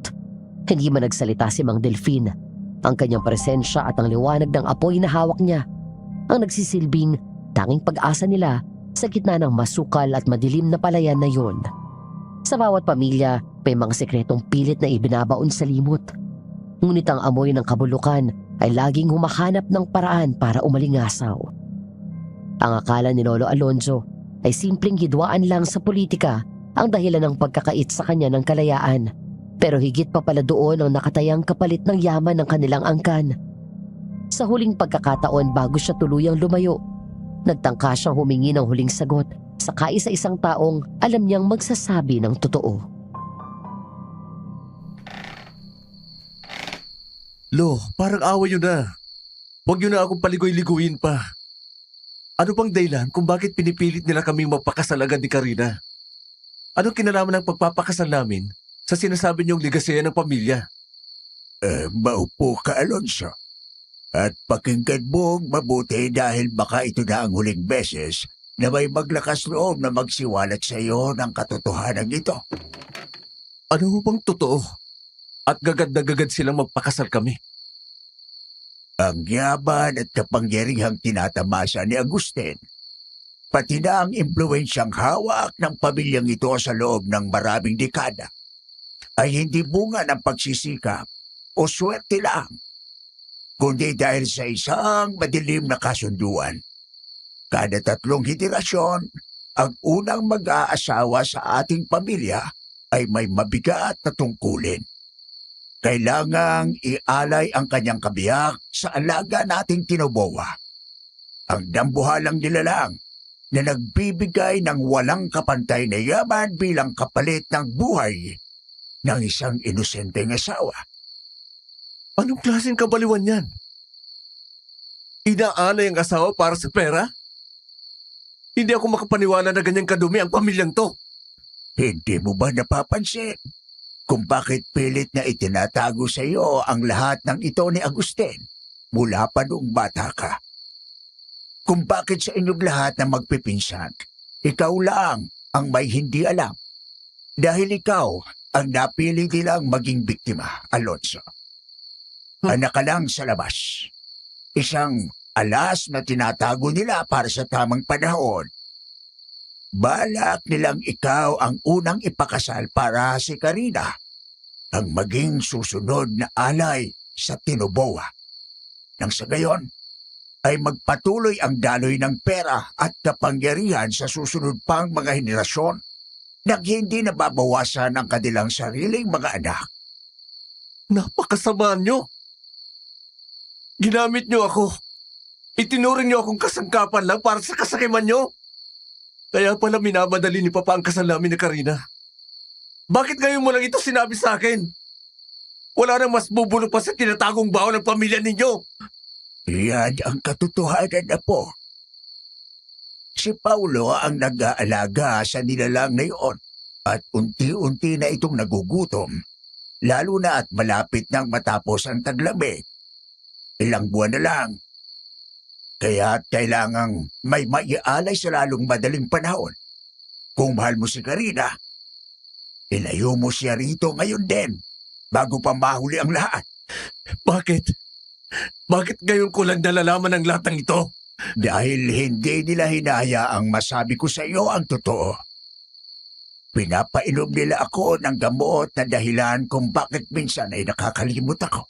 S3: Hindi man nagsalita si Mang Delphine. Ang kanyang presensya at ang liwanag ng apoy na hawak niya ang nagsisilbing tanging pag-asa nila sa gitna ng masukal at madilim na palayan na yun. Sa bawat pamilya, may mga sekretong pilit na ibinabaon sa limot. Ngunit ang amoy ng kabulukan ay laging humahanap ng paraan para umalingasaw. Ang akala ni Lolo Alonzo ay simpleng hidwaan lang sa politika ang dahilan ng pagkakait sa kanya ng kalayaan. Pero higit pa pala doon ang nakatayang kapalit ng yaman ng kanilang angkan. Sa huling pagkakataon bago siya tuluyang lumayo, nagtangka siyang humingi ng huling sagot sa kaisa-isang taong alam niyang magsasabi ng totoo.
S1: Lo, parang away yun na. Huwag yun na akong paligoy-liguin pa. Ano bang dahilan kung bakit pinipilit nila kaming magpakasal agad ni Karina? Anong kinalaman ng pagpapakasal namin sa sinasabi niyong ligasiya ng pamilya?
S2: Maupo ka, Alonso. At pakinggan mong mabuti dahil baka ito na ang huling beses na may maglakas loob na magsiwalat sa iyo ng katotohanan ito.
S1: Ano ho bang totoo? At gagad na gagad silang magpakasal kami.
S2: Ang yaman at kapangyarihang tinatamasa ni Agustin, pati na ang impluensyang hawak ng pamilyang ito sa loob ng maraming dekada, ay hindi bunga ng pagsisikap o swerte lang, kundi dahil sa isang madilim na kasunduan. Kada 3 henerasyon, ang unang mag-aasawa sa ating pamilya ay may mabigat na tungkulin. Kailangang ialay ang kanyang kabiyak sa alaga nating tinubowa. Ang dambuhalang nilalang na nagbibigay ng walang kapantay na yaman bilang kapalit ng buhay ng isang inosenteng asawa.
S1: Anong klaseng kabaliwan yan? Inaalay ang asawa para sa pera? Hindi ako makapaniwala na ganyang kadumi ang pamilyang to.
S2: Hindi mo ba napapansin kung bakit pilit na itinatago sa iyo ang lahat ng ito ni Agustin mula pa noong bata ka? Kung bakit sa inyong lahat na magpipinsan, ikaw lang ang may hindi alam. Dahil ikaw ang napili nilang maging biktima, Alonso. Anak ka lang sa labas. Isang alas na tinatago nila para sa tamang panahon. Balak nilang ikaw ang unang ipakasal para si Karina, ang maging susunod na alay sa tinubowa. Nang sa gayon, ay magpatuloy ang daloy ng pera at kapangyarihan sa susunod pang mga henerasyon nang hindi nababawasan ang kanilang sariling mga anak.
S1: Napakasama nyo. Ginamit nyo ako. Itinuring nyo akong kasangkapan lang para sa kasakiman nyo. Kaya pala minamadali ni Papa ang kasal namin ni Karina. Bakit ngayon mo lang ito sinabi sa akin? Wala nang mas bubulok pa sa tinatagong baon ng pamilya ninyo.
S2: Yan ang katotohanan na po. Si Paulo ang nag-aalaga sa nilalang na iyon at unti-unti na itong nagugutom, lalo na at malapit nang matapos ang taglamig. Ilang buwan na lang. Kaya kailangang may maialay sa lalong madaling panahon Kung mahal mo si Karina, ilayo mo siya rito ngayon din, bago pa mahuli ang lahat.
S1: Bakit? Bakit ngayon ko lang nalalaman ang lahat ng ito?
S2: Dahil hindi nila hinahayaang masabi ko sa iyo ang totoo. Pinapainom nila ako ng gamot na dahilan kung bakit minsan ay nakakalimot ako.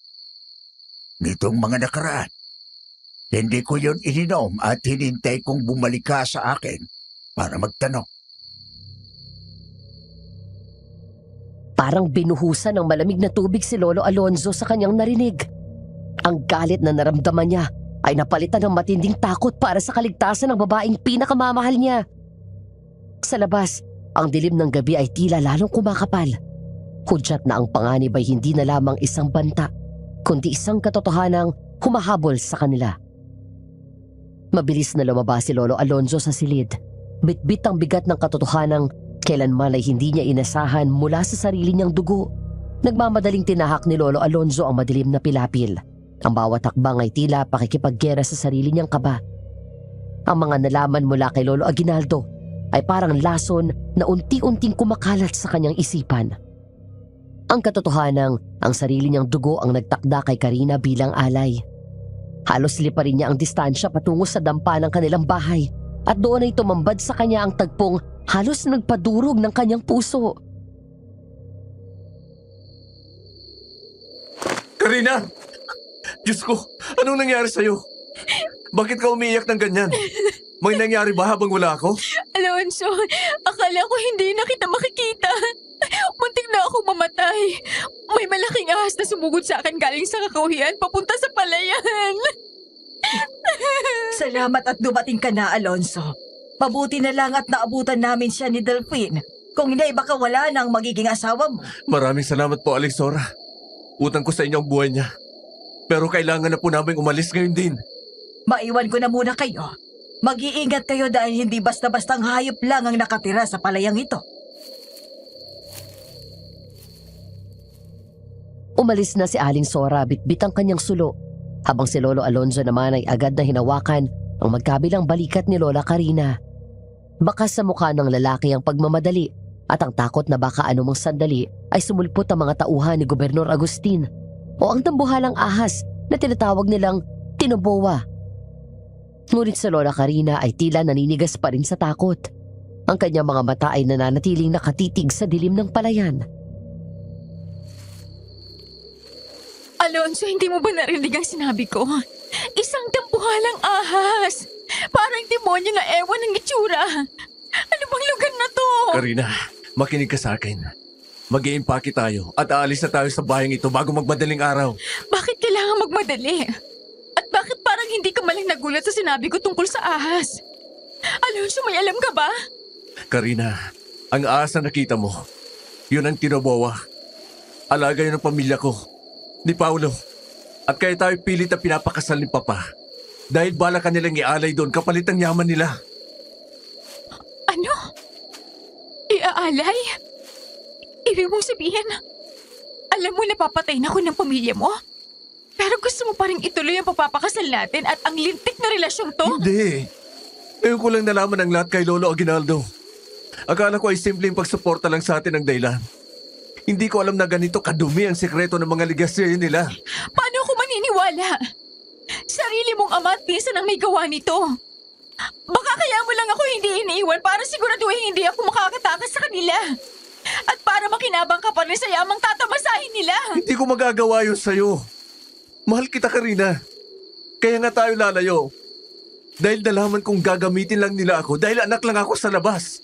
S2: Nitong mga nakaraan, hindi ko yon ininom at hinintay kong bumalik ka sa akin para magtanong.
S3: Parang binuhusan ng malamig na tubig si Lolo Alonzo sa kanyang narinig. Ang galit na naramdaman niya ay napalitan ng matinding takot para sa kaligtasan ng babaeng pinakamamahal niya. Sa labas, ang dilim ng gabi ay tila lalong kumakapal. Hudyat na ang panganib ay hindi na lamang isang banta, kundi isang katotohanang humahabol sa kanila. Mabilis na lumabas si Lolo Alonzo sa silid. Bitbit ang bigat ng katotohanang kailanman ay hindi niya inasahan mula sa sarili niyang dugo. Nagmamadaling tinahak ni Lolo Alonzo ang madilim na pilapil. Ang bawat hakbang ay tila pakikipaggera sa sarili niyang kaba. Ang mga nalaman mula kay Lolo Aguinaldo ay parang lason na unti-unting kumakalat sa kanyang isipan. Ang katotohanang ang sarili niyang dugo ang nagtakda kay Karina bilang alay. Halos liparin niya ang distansya patungo sa dampa ng kanilang bahay at doon ay tumambad sa kanya ang tagpong halos nagpadurog ng kanyang puso.
S1: Karina! Diyos ko, anong nangyari sa'yo? Bakit ka umiiyak ng ganyan? May nangyari ba habang wala ako?
S5: Alonso, akala ko hindi na kita makikita. Muntik na ako mamatay. May malaking ahas na sumugod sa akin galing sa kakawian papunta sa palayan.
S6: Salamat at dumating ka na, Alonso. Mabuti na lang at naabutan namin siya ni Delphine. Kung hindi, baka wala na ang magiging asawa mo.
S1: Maraming salamat po, Alexora. Utang ko sa inyo ang buhay niya. Pero kailangan na po namin umalis ngayon din.
S6: Maiwan ko na muna kayo. Mag-iingat kayo dahil hindi basta-bastang hayop lang ang nakatira sa palayang ito.
S3: Umalis na si Aling Sora bitbit ang kanyang sulo, habang si Lolo Alonzo naman ay agad na hinawakan ang magkabilang balikat ni Lola Karina. Bakas sa mukha ng lalaki ang pagmamadali at ang takot na baka anumang sandali ay sumulpot ang mga tauhan ni Gobernador Agustin o ang tambuhalang ahas na tinatawag nilang Tinoboa. Ngunit sa Lola Karina ay tila naninigas pa rin sa takot. Ang kanyang mga mata ay nananatiling nakatitig sa dilim ng palayan.
S5: Alonso, hindi mo ba narinig ang sinabi ko? Isang tampuhalang ahas. Parang demonyo na ewan ng itsura. Ano bang lugar na to?
S1: Karina, makinig ka sa akin. Mag-iimpake tayo at aalis na tayo sa bayang ito bago magmadaling araw.
S5: Bakit kailangan magmadali? At bakit parang hindi ka malang nagulat sa sinabi ko tungkol sa ahas? Alonso, may alam ka ba?
S1: Karina, ang ahas na nakita mo, yun ang Tinoboa. Alaga yun ng pamilya ko, ni Paulo. At kaya tayo pilit na pinapakasal ni Papa. Dahil bala ka nilang ialay doon kapalit ang yaman nila.
S5: Ano? Iaalay? Ibig mong sabihin, alam mo na papatayin ako ng pamilya mo? Pero gusto mo pa rin ituloy ang pagpapakasal natin at ang lintik na relasyong to?
S1: Hindi. Ngayon ko lang nalaman ang lahat kay Lolo Aguinaldo. Akala ko ay simpleng pagsuporta lang sa atin ang dahilan. Hindi ko alam na ganito kadumi ang sekreto ng mga ligasya nila.
S5: Paano ako maniniwala? Sarili mong ama at pinsan ang may gawa nito. Baka kaya mo lang ako hindi iniiwan para siguraduhin hindi ako makakatakas sa kanila. At para makinabang ka pa rin sa yamang tatamasahin nila.
S1: Hindi ko magagawa yun sa'yo. Mahal kita, Karina. Kaya nga tayo lalayo. Dahil nalaman kong gagamitin lang nila ako dahil anak lang ako sa labas.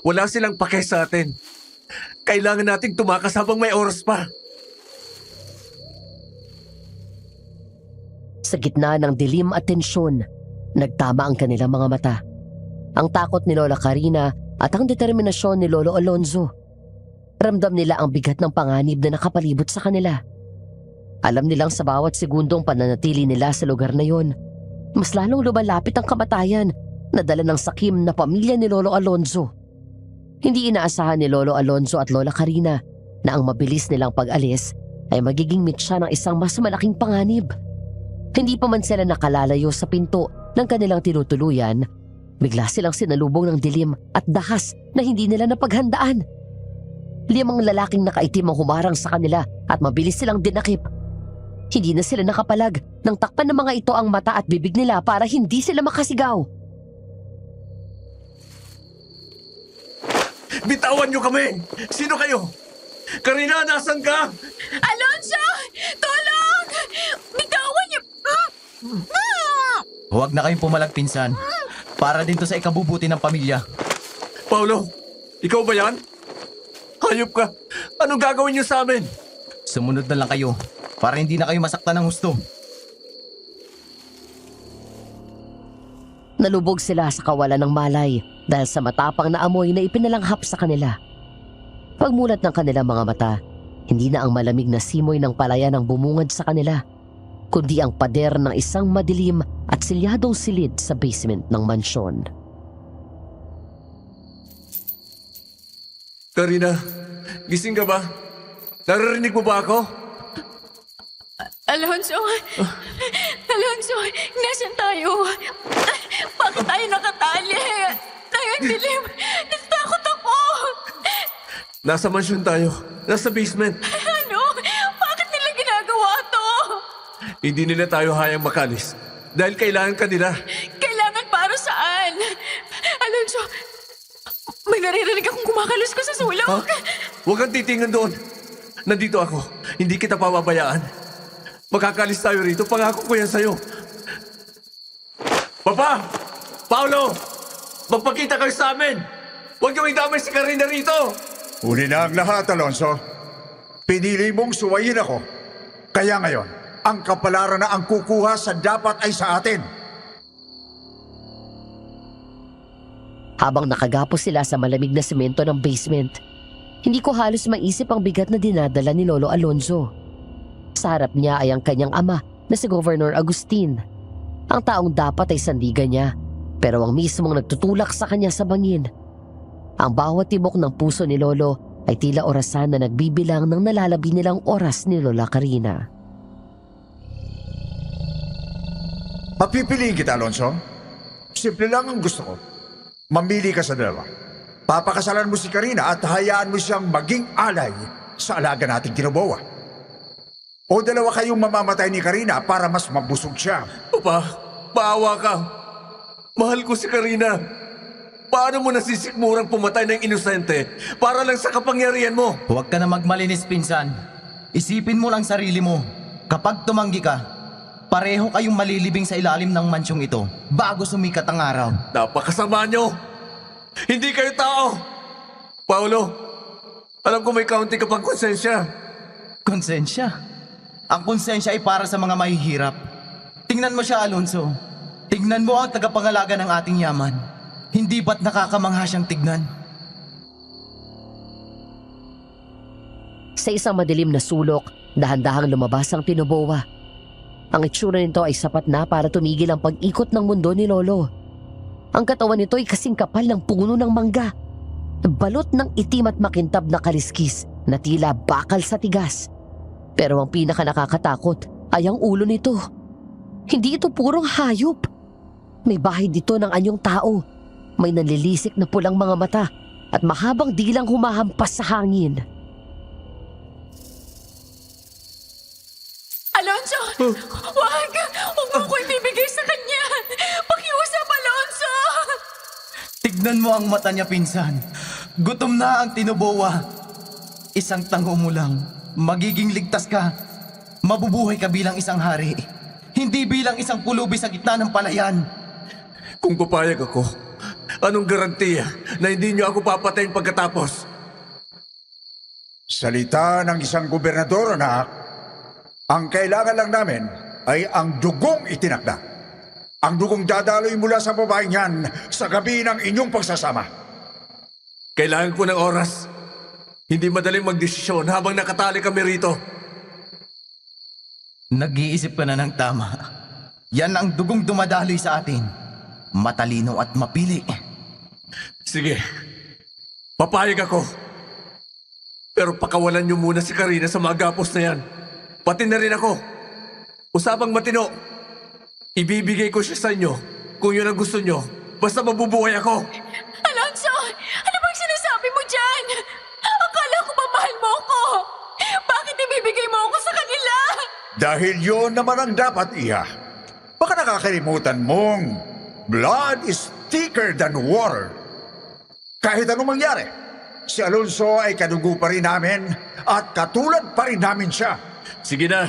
S1: Wala silang pake sa atin. Kailangan nating tumakas habang may oras pa.
S3: Sa gitna ng dilim at tensyon, nagtama ang kanilang mga mata. Ang takot ni Lola Karina at ang determinasyon ni Lolo Alonzo. Ramdam nila ang bigat ng panganib na nakapalibot sa kanila. Alam nilang sa bawat segundong pananatili nila sa lugar na yon, mas lalong lumalapit ang kamatayan na dala ng sakim na pamilya ni Lolo Alonzo. Hindi inaasahan ni Lolo Alonzo at Lola Karina na ang mabilis nilang pag-alis ay magiging mitsa ng isang mas malaking panganib. Hindi pa man sila nakalalayo sa pinto ng kanilang tinutuluyan Bigla silang sinalubong ng dilim at dahas na hindi nila napaghandaan. 5 lalaking nakaitim ang humarang sa kanila at mabilis silang dinakip. Hindi na sila nakapalag nang takpan ng mga ito ang mata at bibig nila para hindi sila makasigaw.
S1: Bitawan niyo kami! Sino kayo? Karina, nasan ka?
S5: Alonso! Tulong! Bitawan niyo!
S4: Huwag na kayong pumalag, pinsan. Para din to sa ikabubuti ng pamilya.
S1: Paulo, ikaw ba yan? Hayop ka! Anong gagawin niyo sa amin?
S4: Sumunod na lang kayo para hindi na kayo masaktan ng husto.
S3: Nalubog sila sa kawalan ng malay dahil sa matapang na amoy na ipinalanghap sa kanila. Pagmulat ng kanilang mga mata, hindi na ang malamig na simoy ng palayan ang bumungad sa kanila, kundi ang pader ng isang madilim at silyadong silid sa basement ng mansyon.
S1: Karina, gising ka ba? Naririnig mo ba ako?
S5: Alonso! Alonso! Nasaan tayo? Bakit tayo nakatali? Tayo ang dilim! Natakot ako!
S1: Nasa mansyon tayo. Nasa basement.
S5: Ano? Bakit nila ginagawa to?
S1: Hindi nila tayo hayang makalis. Dahil kailangan ka nila.
S5: Kailangan para saan? Alonso, may naririnig akong kumakalos ko sa sulok.
S1: Ha? Huwag kang titingin doon. Nandito ako. Hindi kita pababayaan. Makakalis tayo rito. Pangako ko yan sa'yo. Papa! Paolo! Magpakita kayo sa amin! Huwag niyong idamay si Karina rito!
S2: Uli na ang lahat, Alonso. Pinili mong suwayin ako. Kaya ngayon, ang kapalaran na ang kukuha sa dapat ay sa atin.
S3: Habang nakagapos sila sa malamig na semento ng basement, hindi ko halos maisip ang bigat na dinadala ni Lolo Alonzo. Sa harap niya ay ang kanyang ama na si Governor Agustin. Ang taong dapat ay sandigan niya, pero ang mismong nagtutulak sa kanya sa bangin. Ang bawat tibok ng puso ni Lolo ay tila orasan na nagbibilang ng nalalabi nilang oras ni Lola Karina.
S2: Papipiliin kita, Alonso. Simple lang ang gusto ko. Mamili ka sa dalawa. Papakasalan mo si Karina at hayaan mo siyang maging alay sa alaga nating Tinoboa. O dalawa kayong mamamatay ni Karina para mas mabusog siya.
S1: Papa, maawa ka. Mahal ko si Karina. Paano mo nasisikmurang pumatay ng inosente para lang sa kapangyarihan mo?
S4: Huwag ka na magmalinis, pinsan. Isipin mo lang sarili mo. Kapag tumanggi ka, pareho kayong malilibing sa ilalim ng mansyong ito bago sumikat ang araw.
S1: Napakasama nyo. Hindi kayo tao. Paulo, alam ko may kaunti ka pang konsensya.
S4: Konsensya? Ang konsensya ay para sa mga mahihirap. Tingnan mo siya, Alonso. Tingnan mo ang tagapangalaga ng ating yaman. Hindi ba't nakakamangha siyang tignan?
S3: Sa isang madilim na sulok, dahan-dahang lumabas ang Tinoboa. Ang itsura nito ay sapat na para tumigil ang pag-ikot ng mundo ni Lolo. Ang katawan nito ay kasing kapal ng puno ng mangga. Balot ng itim at makintab na kaliskis na tila bakal sa tigas. Pero ang pinaka nakakatakot ay ang ulo nito. Hindi ito purong hayop. May bahid dito ng anyong tao. May nanlilisik na pulang mga mata at mahabang dilang humahampas sa hangin.
S5: Alonso! Huwag! Huwag mo ko ibibigay sa kanya! Pakiusap, Alonso!
S4: Tignan mo ang mata niya, pinsan. Gutom na ang Tinoboa. Isang tango mo lang. Magiging ligtas ka. Mabubuhay ka bilang isang hari. Hindi bilang isang pulubi sa gitna ng palayan.
S1: Kung papayag ako, anong garantiya na hindi niyo ako papatayin pagkatapos?
S2: Salita ng isang gobernador, anak. Ang kailangan lang namin ay ang dugong itinakda. Ang dugong dadaloy mula sa babaeng yan sa gabi ng inyong pagsasama.
S1: Kailangan ko ng oras. Hindi madaling magdesisyon habang nakatali kami rito.
S4: Nag-iisip ka na ng tama. Yan ang dugong dumadaloy sa atin. Matalino at mapili.
S1: Sige, papayag ako. Pero pakawalan niyo muna si Karina sa mga gapos na yan. Pati na rin ako. Usapang matino. Ibibigay ko siya sa inyo kung yun ang gusto niyo. Basta mabubuhay ako.
S5: Alonso, ano bang sinasabi mo dyan? Akala ko ba mahal mo ako? Bakit ibibigay mo ako sa kanila?
S2: Dahil yun naman ang dapat, Iha. Baka nakakalimutan mong blood is thicker than water. Kahit anong mangyari, si Alonso ay kadugo pa rin namin at katulad pa rin namin siya.
S1: Sige na.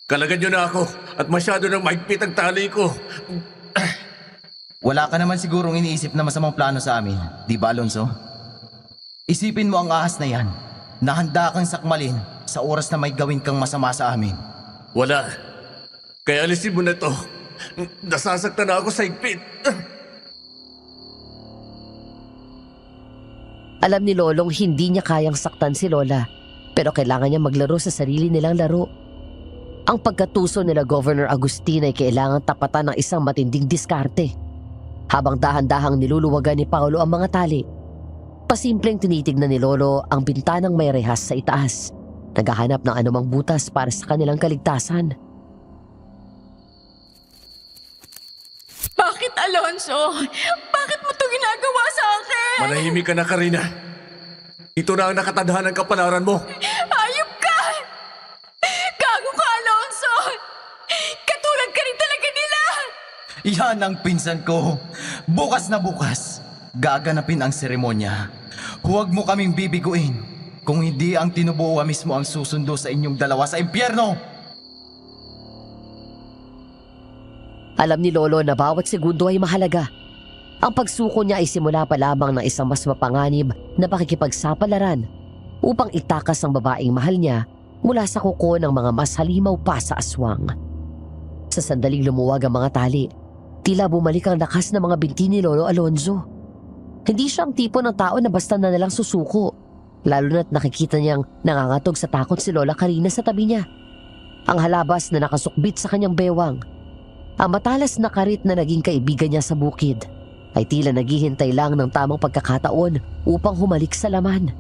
S1: Kalagan niyo na ako at masyado nang mahigpit ang tali ko.
S4: Wala ka naman sigurong iniisip na masamang plano sa amin, di ba Alonso? Isipin mo ang ahas na yan, na handa kang sakmalin sa oras na may gawin kang masama sa amin.
S1: Wala. Kaya alisin mo na to. Nasasaktan na ako sa higpit.
S3: Alam ni Lolong hindi niya kayang saktan si Lola, pero kailangan niya maglaro sa sarili nilang laro. Ang pagkatuso nila Governor Agustin ay kailangan tapatan ng isang matinding diskarte. Habang dahan-dahang niluluwagan ni Paolo ang mga tali, pasimpleng tinitignan ni Lolo ang bintanang may rehas sa itaas. Naghahanap ng anumang butas para sa kanilang kaligtasan.
S5: Bakit, Alonso? Bakit mo ito ginagawa sa akin?
S1: Manahimik ka na, Karina. Ito na ang nakatadhanang kapalaran mo.
S5: Ayop ka! Gago ka, Alonso! Katulad ka rin talaga nila!
S4: Yan ang pinsan ko. Bukas na bukas, gaganapin ang seremonya. Huwag mo kaming bibiguin. Kung hindi ang tinubuo mismo ang susundo sa inyong dalawa sa impyerno.
S3: Alam ni Lolo na bawat segundo ay mahalaga. Ang pagsuko niya ay simula pa lamang ng isang mas mapanganib na pakikipagsapalaran upang itakas ang babaeng mahal niya mula sa kuko ng mga mas halimaw pa sa aswang. Sa sandaling lumuwag ang mga tali, tila bumalik ang lakas ng mga binti ni Lolo Alonzo. Hindi siya ang tipo ng tao na basta na nalang susuko, lalo na't nakikita niyang nangangatog sa takot si Lola Karina sa tabi niya. Ang halabas na nakasukbit sa kanyang bewang, ang matalas na karit na naging kaibigan niya sa bukid, ay tila naghihintay lang ng tamang pagkakataon upang humalik sa laman.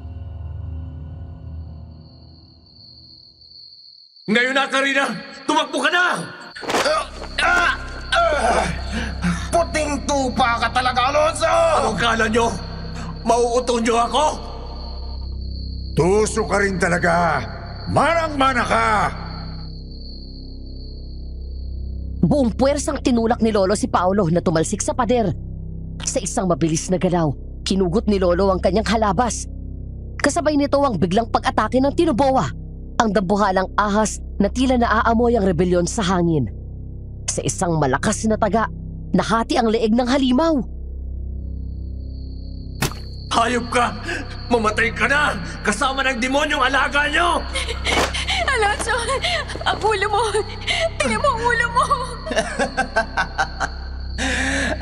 S1: Ngayon na, Karina! Tumakbo ka na!
S4: Puting tupa ka talaga, Alonso!
S1: Anong kala nyo? Mauuto nyo ako?
S2: Tuso ka rin talaga. Manang-mana ka.
S3: Buong puwersang tinulak ni Lolo si Paolo na tumalsik sa pader. Sa isang mabilis na galaw, kinugot ni Lolo ang kanyang halabas. Kasabay nito ang biglang pag-atake ng tinuboa, ang dambuhalang ahas na tila naaamoy ang rebelyon sa hangin. Sa isang malakas na taga, nahati ang leeg ng halimaw.
S1: Hayop ka! Mamatay ka na! Kasama ng demonyong alaga nyo!
S5: Alonso, ang ulo mo! Tingnan mo ang ulo mo!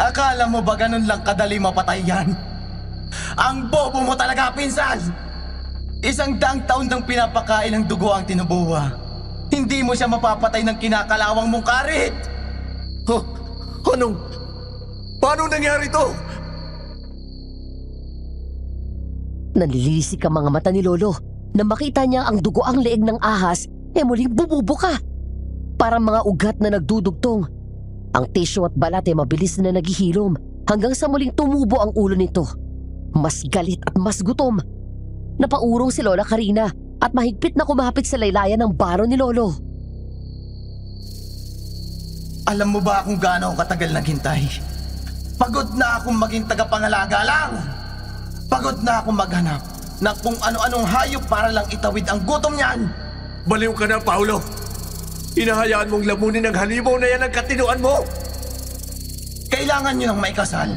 S4: Akala mo ba ganun lang kadali mapatay yan? Ang bobo mo talaga, pinsan! 100 taon nang pinapakain ng dugo ang tinubuha. Hindi mo siya mapapatay ng kinakalawang mong karit!
S1: Huh? Anong? Paano nangyari to?
S3: Nanlilisik ang mga mata ni Lolo na makita niya ang dugo ang leeg ng ahas muling bumubuka. Parang mga ugat na nagdudugtong. Ang tissue at balat mabilis na naghihilom hanggang sa muling tumubo ang ulo nito. Mas galit at mas gutom. Napaurong si Lola Karina at mahigpit na kumapit sa laylayan ng baro ni Lolo.
S4: Alam mo ba kung gaano katagal naghintay? Pagod na akong maging tagapangalaga lang! Pagod na akong maghanap ng kung ano-anong hayop para lang itawid ang gutom niyan!
S1: Baliw ka na, Paolo! Hinahayaan mong lamunin ang halimaw na yan ang katinuan mo!
S4: Kailangan nyo ng maikasal.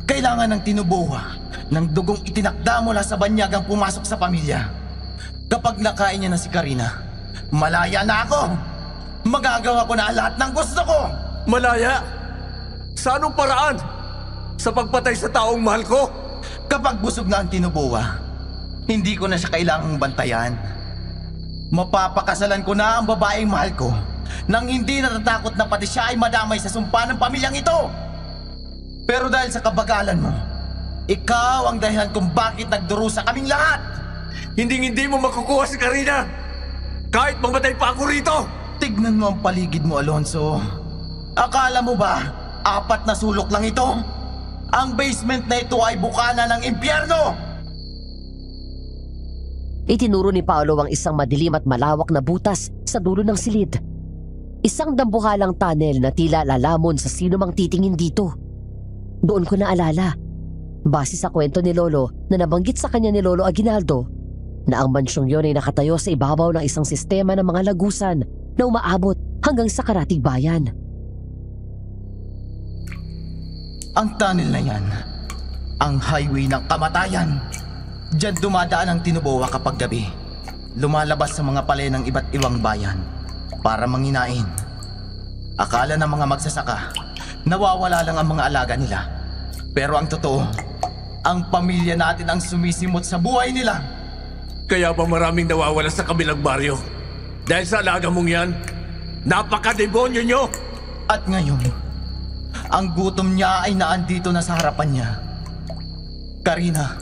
S4: Kailangan ng tinubuha ng dugong itinakda mula sa banyagang pumasok sa pamilya. Kapag nakain niya na si Karina, malaya na ako! Magagawa ko na lahat ng gusto ko!
S1: Malaya? Sa anong paraan? Sa pagpatay sa taong mahal ko?
S4: Kapag busog na ang tinubuha, hindi ko na siya kailangang bantayan. Mapapakasalan ko na ang babaeng mahal ko nang hindi natatakot na pati siya ay madamay sa sumpa ng pamilyang ito. Pero dahil sa kabagalan mo, ikaw ang dahilan kung bakit nagdurusa kaming lahat.
S1: Hindi mo makukuha si Karina! Kahit mamatay pa ako rito!
S4: Tignan mo ang paligid mo, Alonso. Akala mo ba 4 na sulok lang ito? Ang basement na ito ay bukana ng impyerno!
S3: Itinuro ni Paolo ang isang madilim at malawak na butas sa dulo ng silid. Isang dambuhalang tunnel na tila lalamon sa sino mang titingin dito. Doon ko naalala, base sa kwento ni Lolo na nabanggit sa kanya ni Lolo Aguinaldo, na ang mansyong yon ay nakatayo sa ibabaw ng isang sistema ng mga lagusan na umaabot hanggang sa Karatig Bayan.
S4: Ang tunnel na yan, ang highway ng kamatayan. Diyan dumadaan ang Tinuboa kapag gabi. Lumalabas sa mga pale ng iba't ibang bayan para manginain. Akala ng mga magsasaka, nawawala lang ang mga alaga nila. Pero ang totoo, ang pamilya natin ang sumisimot sa buhay nila.
S1: Kaya ba maraming nawawala sa kabilang baryo? Dahil sa alaga mong yan? Napaka-demonyo nyo!
S4: At ngayon, ang gutom niya ay naandito na sa harapan niya. Karina,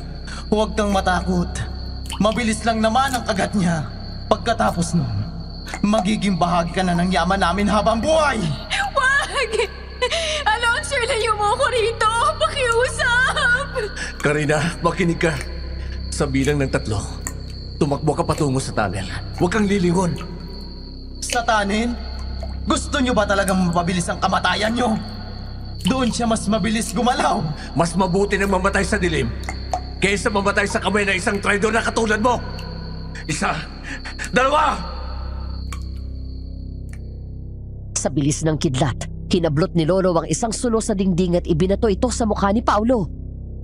S4: huwag kang matakot. Mabilis lang naman ang kagat niya. Pagkatapos nun, magiging bahagi ka na ng yaman namin habang buhay!
S5: Wag! Alonso, ilayo mo ko rito! Pakiusap!
S1: Karina, makinig ka. Sa bilang ng 3, tumakbo ka patungo sa tunnel. Huwag kang lilingon.
S4: Sa tunnel? Gusto niyo ba talagang mapabilis ang kamatayan niyo? Doon siya mas mabilis gumalaw.
S1: Mas mabuti na mamatay sa dilim kaysa mamatay sa kamay ng isang traidor na katulad mo. 1, 2!
S3: Sa bilis ng kidlat, kinablot ni Lolo ang isang sulo sa dingding at ibinato ito sa mukha ni Paolo.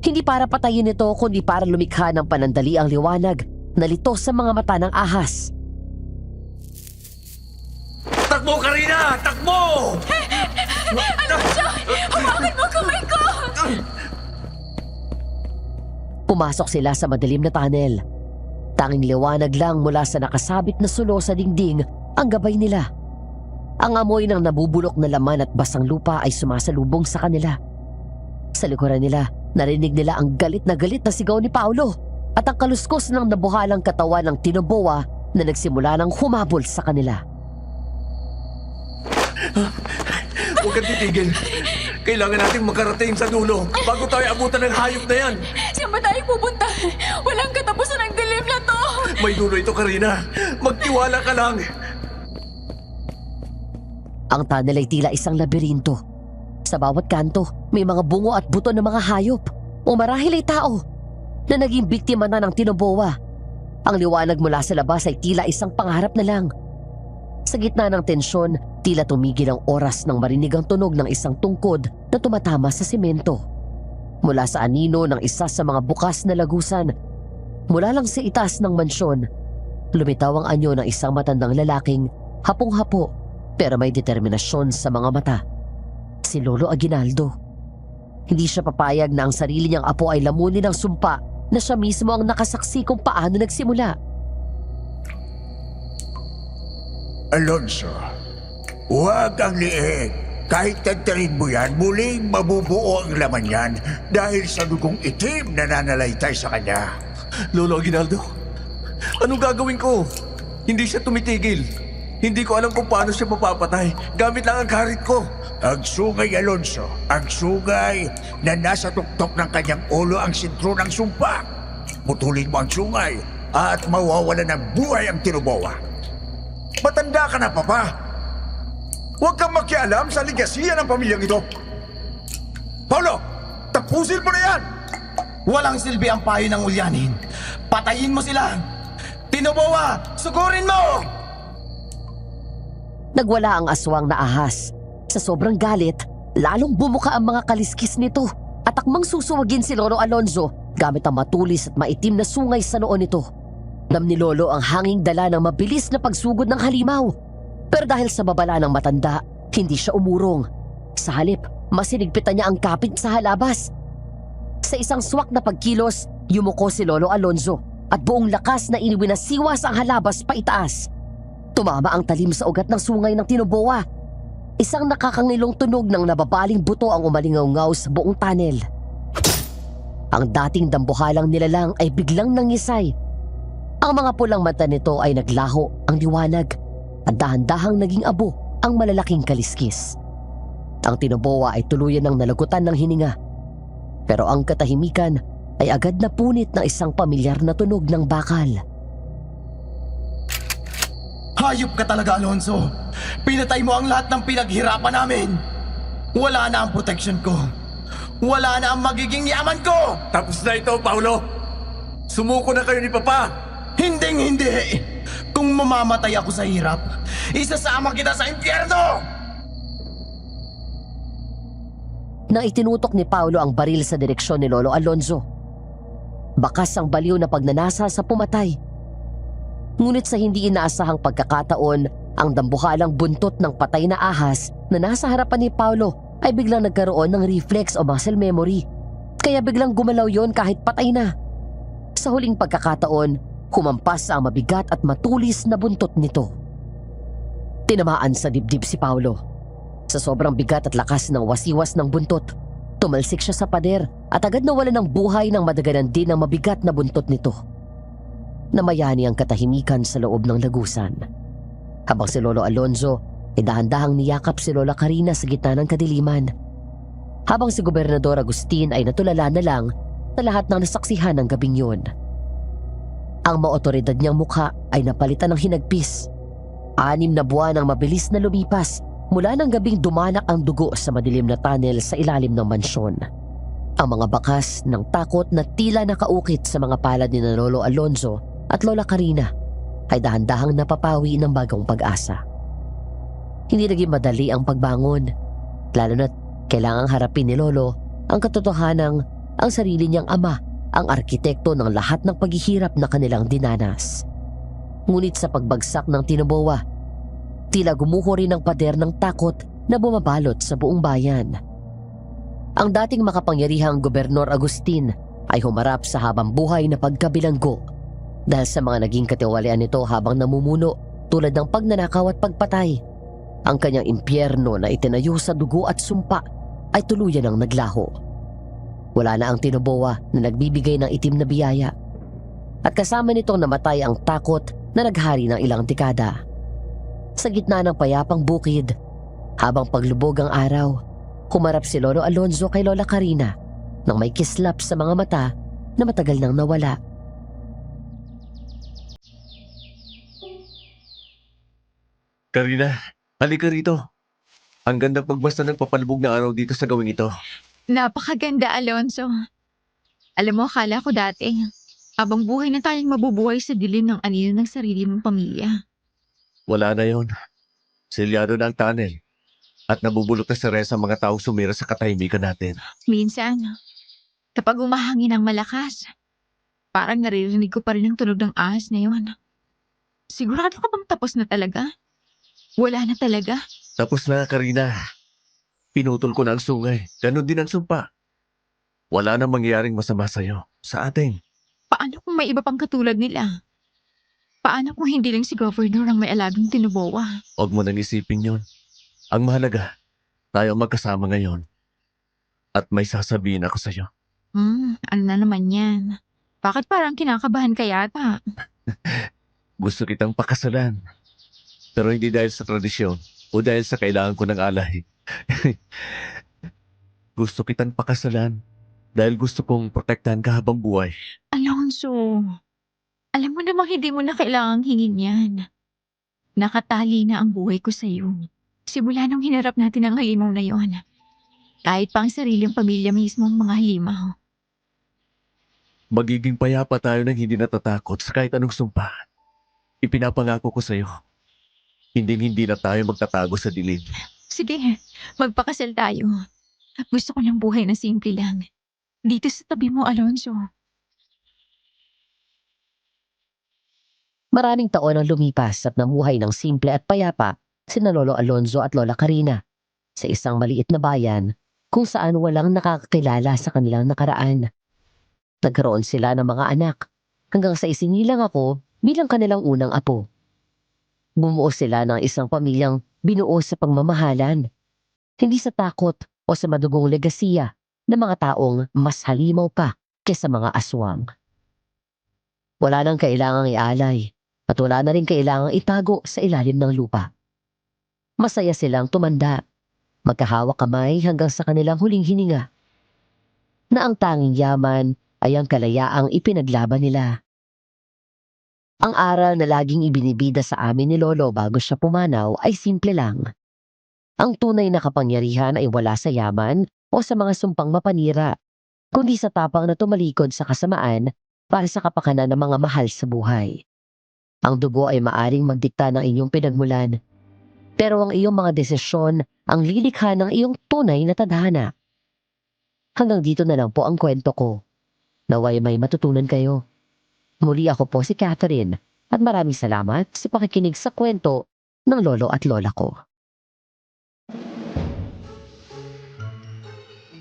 S3: Hindi para patayin ito kundi para lumikha ng panandaliang liwanag na lito sa mga mata ng ahas.
S1: Takbo, Karina! Takbo!
S5: Alonso! Hawakan mo kamay ko!
S3: Pumasok sila sa madilim na tunnel. Tanging liwanag lang mula sa nakasabit na sulo sa dingding ang gabay nila. Ang amoy ng nabubulok na laman at basang lupa ay sumasalubong sa kanila. Sa likuran nila, narinig nila ang galit na sigaw ni Paolo at ang kaluskos ng nabuhalang katawan ng Tinuboa na nagsimula ng humabol sa kanila.
S1: Huwag kang titigil. Kailangan nating makarating sa dulo bago tayo abutan ng hayop na yan.
S5: Saan ba tayo pupunta? Walang katapusan ng dilim na to!
S1: May dulo ito, Karina. Magtiwala ka lang.
S3: Ang tunnel ay tila isang labirinto. Sa bawat kanto, may mga bungo at buto ng mga hayop o marahil ay tao na naging biktima na ng Tinuboa. Ang liwanag mula sa labas ay tila isang pangarap na lang. Sa gitna ng tensyon, tila tumigil ang oras nang marinig ang tunog ng isang tungkod na tumatama sa semento. Mula sa anino ng isa sa mga bukas na lagusan, mula lang sa itaas ng mansyon, lumitaw ang anyo ng isang matandang lalaking hapong-hapo pero may determinasyon sa mga mata. Si Lolo Aguinaldo. Hindi siya papayag na ang sarili niyang apo ay lamunin ng sumpa na siya mismo ang nakasaksi kung paano nagsimula.
S2: Alonso, huwag ang liig. Kahit tagtarin mo yan, muling mabubuo ang laman yan dahil sa dugong itim na nanalaitay sa kanya.
S1: Lolo Aguinaldo, anong gagawin ko? Hindi siya tumitigil. Hindi ko alam kung paano siya mapapatay. Gamit lang ang karit ko.
S2: Ang sungay, Alonso. Ang sungay na nasa tuktok ng kanyang ulo ang sentro ng sumpa. Putulin mo ang sungay at mawawala ng buhay ang Tinuboa. Matanda ka na, Papa. Huwag kang makialam sa ligasiya ng pamilyang ito. Paulo, tapusin mo na yan!
S4: Walang silbi ang payo ng ulyanin. Patayin mo sila! Tinuboa, sugurin mo!
S3: Nagwala ang aswang na ahas. Sa sobrang galit, lalong bumuka ang mga kaliskis nito at akmang susuwagin si Lolo Alonso gamit ang matulis at maitim na sungay sa noon nito. Dam ni Lolo ang hanging dala ng mabilis na pagsugod ng halimaw. Pero dahil sa babala ng matanda, hindi siya umurong. Sa halip, mas hinigpitan niya ang kapit sa halabas. Sa isang swak na pagkilos, yumuko si Lolo Alonso at buong lakas na iniwinasiwas ang halabas pa itaas. Tumama ang talim sa ugat ng sungay ng Tinuboa. Isang nakakangilong tunog ng nababaling buto ang umalingaw-ngaw sa buong tunnel. Ang dating dambuhalang nilalang ay biglang nangisay. Ang mga pulang mata nito ay naglaho ang liwanag at dahan-dahang naging abo ang malalaking kaliskis. Ang Tinuboa ay tuluyan ng nalagutan ng hininga. Pero ang katahimikan ay agad na punit ng isang pamilyar na tunog ng bakal.
S4: Hayop ka talaga, Alonso! Pinatay mo ang lahat ng pinaghirapan namin! Wala na ang protection ko! Wala na ang magiging yaman ko!
S1: Tapos na ito, Paulo! Sumuko na kayo ni Papa!
S4: Hinding-hindi! Kung mamamatay ako sa hirap, isasama kita sa impyerno!
S3: Nang itinutok ni Paulo ang baril sa direksyon ni Lolo Alonzo, bakas ang baliw na pagnanasa sa pumatay. Ngunit sa hindi inaasahang pagkakataon, ang dambuhalang buntot ng patay na ahas na nasa harapan ni Paulo ay biglang nagkaroon ng reflex o muscle memory. Kaya biglang gumalaw yon kahit patay na. Sa huling pagkakataon, humampas ang mabigat at matulis na buntot nito. Tinamaan sa dibdib si Paulo. Sa sobrang bigat at lakas ng wasiwas ng buntot, tumalsik siya sa pader at agad nawala ng buhay ng madaganan din ang mabigat na buntot nito. Namayani ang katahimikan sa loob ng lagusan. Habang si Lolo Alonzo ay dahan-dahang niyakap si Lola Karina sa gitna ng kadiliman. Habang si Gobernador Agustin ay natulala na lang sa lahat ng nasaksihan ng gabing yun. Ang maotoridad niyang mukha ay napalitan ng hinagpis. 6 na buwan ang mabilis na lumipas mula ng gabing dumanak ang dugo sa madilim na tunnel sa ilalim ng mansyon. Ang mga bakas ng takot na tila nakaukit sa mga palad ni Lolo Alonzo at Lola Karina ay dahan-dahang napapawi ng bagong pag-asa. Hindi naging madali ang pagbangon, lalo na't kailangang harapin ni Lolo ang katotohanang ang sarili niyang ama ang arkitekto ng lahat ng paghihirap na kanilang dinanas. Ngunit sa pagbagsak ng Tinoboa, tila gumuho rin ang pader ng takot na bumabalot sa buong bayan. Ang dating makapangyarihang Gobernador Agustin ay humarap sa habang buhay na pagkabilanggo dahil sa mga naging katiwalian nito habang namumuno tulad ng pagnanakaw at pagpatay. Ang kanyang impyerno na itinayo sa dugo at sumpa ay tuluyan ng naglaho. Wala na ang Tinoboa na nagbibigay ng itim na biyaya. At kasama nitong namatay ang takot na naghari ng ilang dekada. Sa gitna ng payapang bukid, habang paglubog ang araw, humarap si Lolo Alonzo kay Lola Karina nang may kislap sa mga mata na matagal nang nawala.
S1: Karina, halika rito. Ang ganda pagbasta ng papalubog na araw dito sa gawing ito.
S5: Napakaganda, Alonso. Alam mo, akala ko dati, habang buhay na tayong mabubuhay sa dilim ng anino ng sarili mong pamilya.
S1: Wala na yon. Selyado na ang tunnel. At nabubulok na sa resa ang mga taong sumira sa katahimikan natin.
S5: Minsan, kapag umahangin ng malakas, parang naririnig ko pa rin ang tunog ng ahas na yun. Sigurado ka bang tapos na talaga? Wala na talaga?
S1: Tapos na, Karina. Pinutol ko na ang sungay. Ganon din ang sumpa. Wala na mangyayaring masama sa'yo. Sa atin.
S5: Paano kung may iba pang katulad nila? Paano kung hindi lang si Governor ang may alagang Tinoboa?
S1: Huwag mo nang isipin yon. Ang mahalaga, tayo magkasama ngayon. At may sasabihin ako sa'yo.
S5: Ano na naman yan? Bakit parang kinakabahan ka yata?
S1: Gusto kitang pakasalan. Pero hindi dahil sa tradisyon o dahil sa kailangan ko ng alay. Gusto kitang pakasalan dahil gusto kong protektahan ka habang buhay.
S5: Alonso, alam mo namang hindi mo na kailangang hingin yan. Nakatali na ang buhay ko sa'yo. Simula nung hinarap natin ang halimaw na yon. Kahit pa ang sariling pamilya mismo ang mga halimaw.
S1: Magiging payapa tayo nang hindi natatakot sa kahit anong sumpa. Ipinapangako ko sa'yo. Hindi na tayo magtatago sa dilim.
S5: Sige, magpakasal tayo. Gusto ko ng buhay na simple lang. Dito sa tabi mo, Alonso.
S3: Maraming taon ang lumipas at namuhay ng simple at payapa sina Lolo Alonzo at Lola Karina sa isang maliit na bayan kung saan walang nakakakilala sa kanilang nakaraan. Nagkaroon sila ng mga anak hanggang sa isinilang ako bilang kanilang unang apo. Bumuo sila ng isang pamilyang binuo sa pagmamahalan, hindi sa takot o sa madugong legasiya ng mga taong mas halimaw pa kaysa mga aswang. Wala nang kailangang ialay at wala na rin kailangang itago sa ilalim ng lupa. Masaya silang tumanda, magkahawak kamay hanggang sa kanilang huling hininga. na ang tanging yaman ay ang kalayaang ipinaglaban nila. Ang aral na laging ibinibida sa amin ni Lolo bago siya pumanaw ay simple lang. Ang tunay na kapangyarihan ay wala sa yaman o sa mga sumpang mapanira, kundi sa tapang na tumalikod sa kasamaan para sa kapakanan ng mga mahal sa buhay. Ang dugo ay maaring magdikta ng inyong pinagmulan, pero ang iyong mga desisyon ang lilikha ng iyong tunay na tadhana. Hanggang dito na lang po ang kwento ko. Naway may matutunan kayo. Muli ako po si Catherine at maraming salamat sa pakikinig sa kwento ng lolo at lola ko.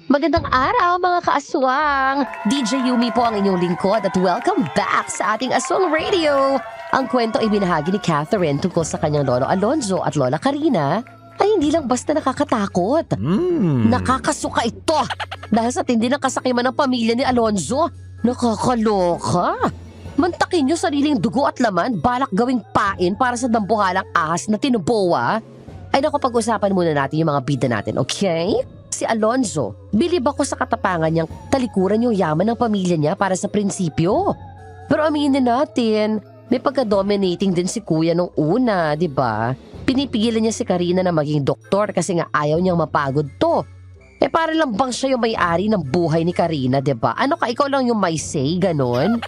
S3: Magandang araw mga kaaswang! DJ Yumi po ang inyong lingkod at welcome back sa ating Aswang Radio! Ang kwento ay binahagi ni Catherine tungkol sa kanyang lolo Alonzo at lola Karina ay hindi lang basta nakakatakot. Nakakasuka ito dahil sa tindi ng kasakiman ng pamilya ni Alonzo. Nakakaloka! Mantakin niyo sariling dugo at laman, balak gawing pain para sa dambuhalang ahas na tinubuwa. Ay naku, pag-usapan muna natin yung mga bida natin, okay? Si Alonzo, bilib ako sa katapangan niyang talikuran yung yaman ng pamilya niya para sa prinsipyo. Pero aminin natin, may pagka-dominating din si kuya nung una, di ba? Pinipigilan niya si Karina na maging doktor kasi nga ayaw niyang mapagod to. Para lang bang siya yung may-ari ng buhay ni Karina, di ba? Ano ka, ikaw lang yung may say, ganon?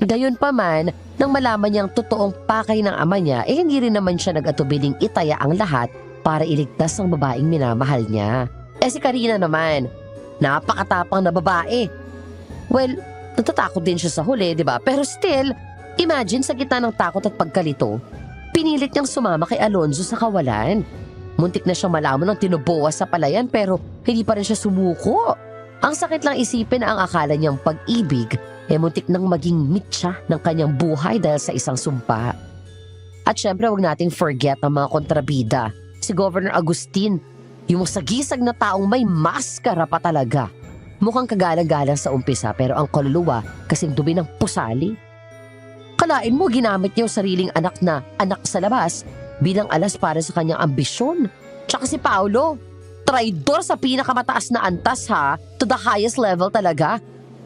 S3: Gayon pa man, nang malaman niyang totoong pakay ng ama niya, hindi rin naman siya nag-atubiling itaya ang lahat para iligtas ang babaeng minamahal niya. Si Karina naman, napakatapang na babae. Well, natatakot din siya sa huli, di ba? Pero still, imagine sa gitna ng takot at pagkalito, pinilit niyang sumama kay Alonzo sa kawalan. Muntik na siyang malaman ng tinubuwa sa palayan pero hindi pa rin siya sumuko. Ang sakit lang isipin na ang akala niyang pag-ibig muntik nang maging mitya ng kanyang buhay dahil sa isang sumpa. At syempre, huwag nating forget ang mga kontrabida. Si Governor Agustin, yung sagisag na taong may maskara pa talaga. Mukhang kagalang-galang sa umpisa pero ang kaluluwa kasing dumi ng pusali. Kalain mo, ginamit niya yung sariling anak na anak sa labas bilang alas para sa kanyang ambisyon. Tsaka si Paolo, traidor sa pinakamataas na antas ha, to the highest level talaga.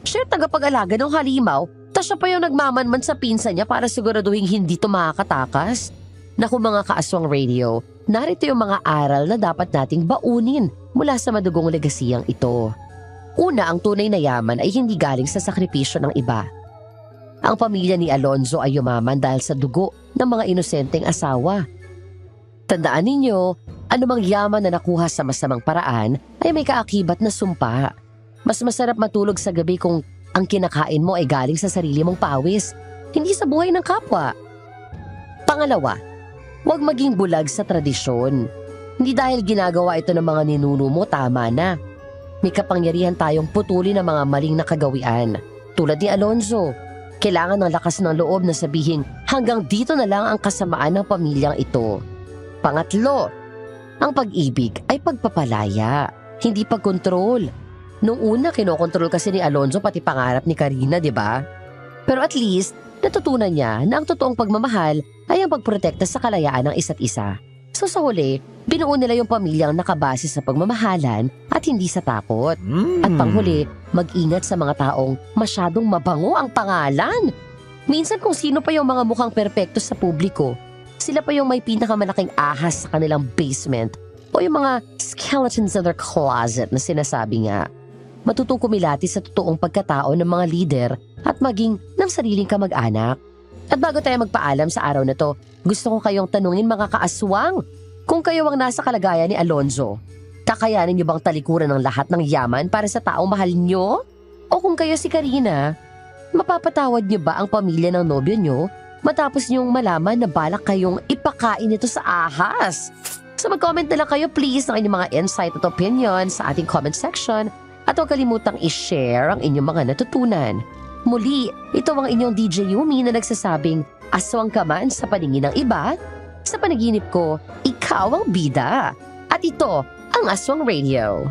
S3: Siya tagapag-alaga ng halimaw, tas siya pa yung nagmamanman sa pinsan niya para siguraduhin hindi to makakatakas. Naku mga kaaswang radio, narito yung mga aral na dapat nating baunin mula sa madugong legasiyang ito. Una, ang tunay na yaman ay hindi galing sa sakripisyo ng iba. Ang pamilya ni Alonzo ay yumaman dahil sa dugo ng mga inosenteng asawa. Tandaan ninyo, anumang yaman na nakuha sa masamang paraan ay may kaakibat na sumpa. Mas masarap matulog sa gabi kung ang kinakain mo ay galing sa sarili mong pawis, hindi sa buhay ng kapwa. Pangalawa, huwag maging bulag sa tradisyon. Hindi dahil ginagawa ito ng mga ninuno mo, tama na. May kapangyarihan tayong putulin ng mga maling nakagawian. Tulad ni Alonzo, kailangan ng lakas ng loob na sabihin hanggang dito na lang ang kasamaan ng pamilyang ito. Pangatlo, ang pag-ibig ay pagpapalaya, hindi pagkontrol. Noong una, kinokontrol kasi ni Alonzo pati pangarap ni Karina, di ba? Pero at least, natutunan niya na ang totoong pagmamahal ay ang pagprotekta sa kalayaan ng isa't isa. So sa huli, binuo nila yung pamilyang nakabase sa pagmamahalan at hindi sa takot. At panghuli, mag-ingat sa mga taong masyadong mabango ang pangalan. Minsan kung sino pa yung mga mukhang perpekto sa publiko, sila pa yung may pinakamalaking ahas sa kanilang basement o yung mga skeletons in their closet na sinasabi nga. Matutong kumilati sa totoong pagkatao ng mga leader at maging ng sariling kamag-anak. At bago tayo magpaalam sa araw na to, gusto ko kayong tanungin mga kaaswang, kung kayo ang nasa kalagayan ni Alonzo, kakayanin niyo bang talikuran ng lahat ng yaman para sa taong mahal niyo? O kung kayo si Karina, mapapatawad niyo ba ang pamilya ng nobyo niyo matapos niyong malaman na balak kayong ipakain ito sa ahas? So mag-comment na lang kayo please ng inyong mga insight at opinion sa ating comment section. At huwag kalimutang i-share ang inyong mga natutunan. Muli, ito ang inyong DJ Yumi na nagsasabing, aswang ka man sa paningin ng iba, sa panaginip ko, ikaw ang bida. At ito ang Aswang Radio.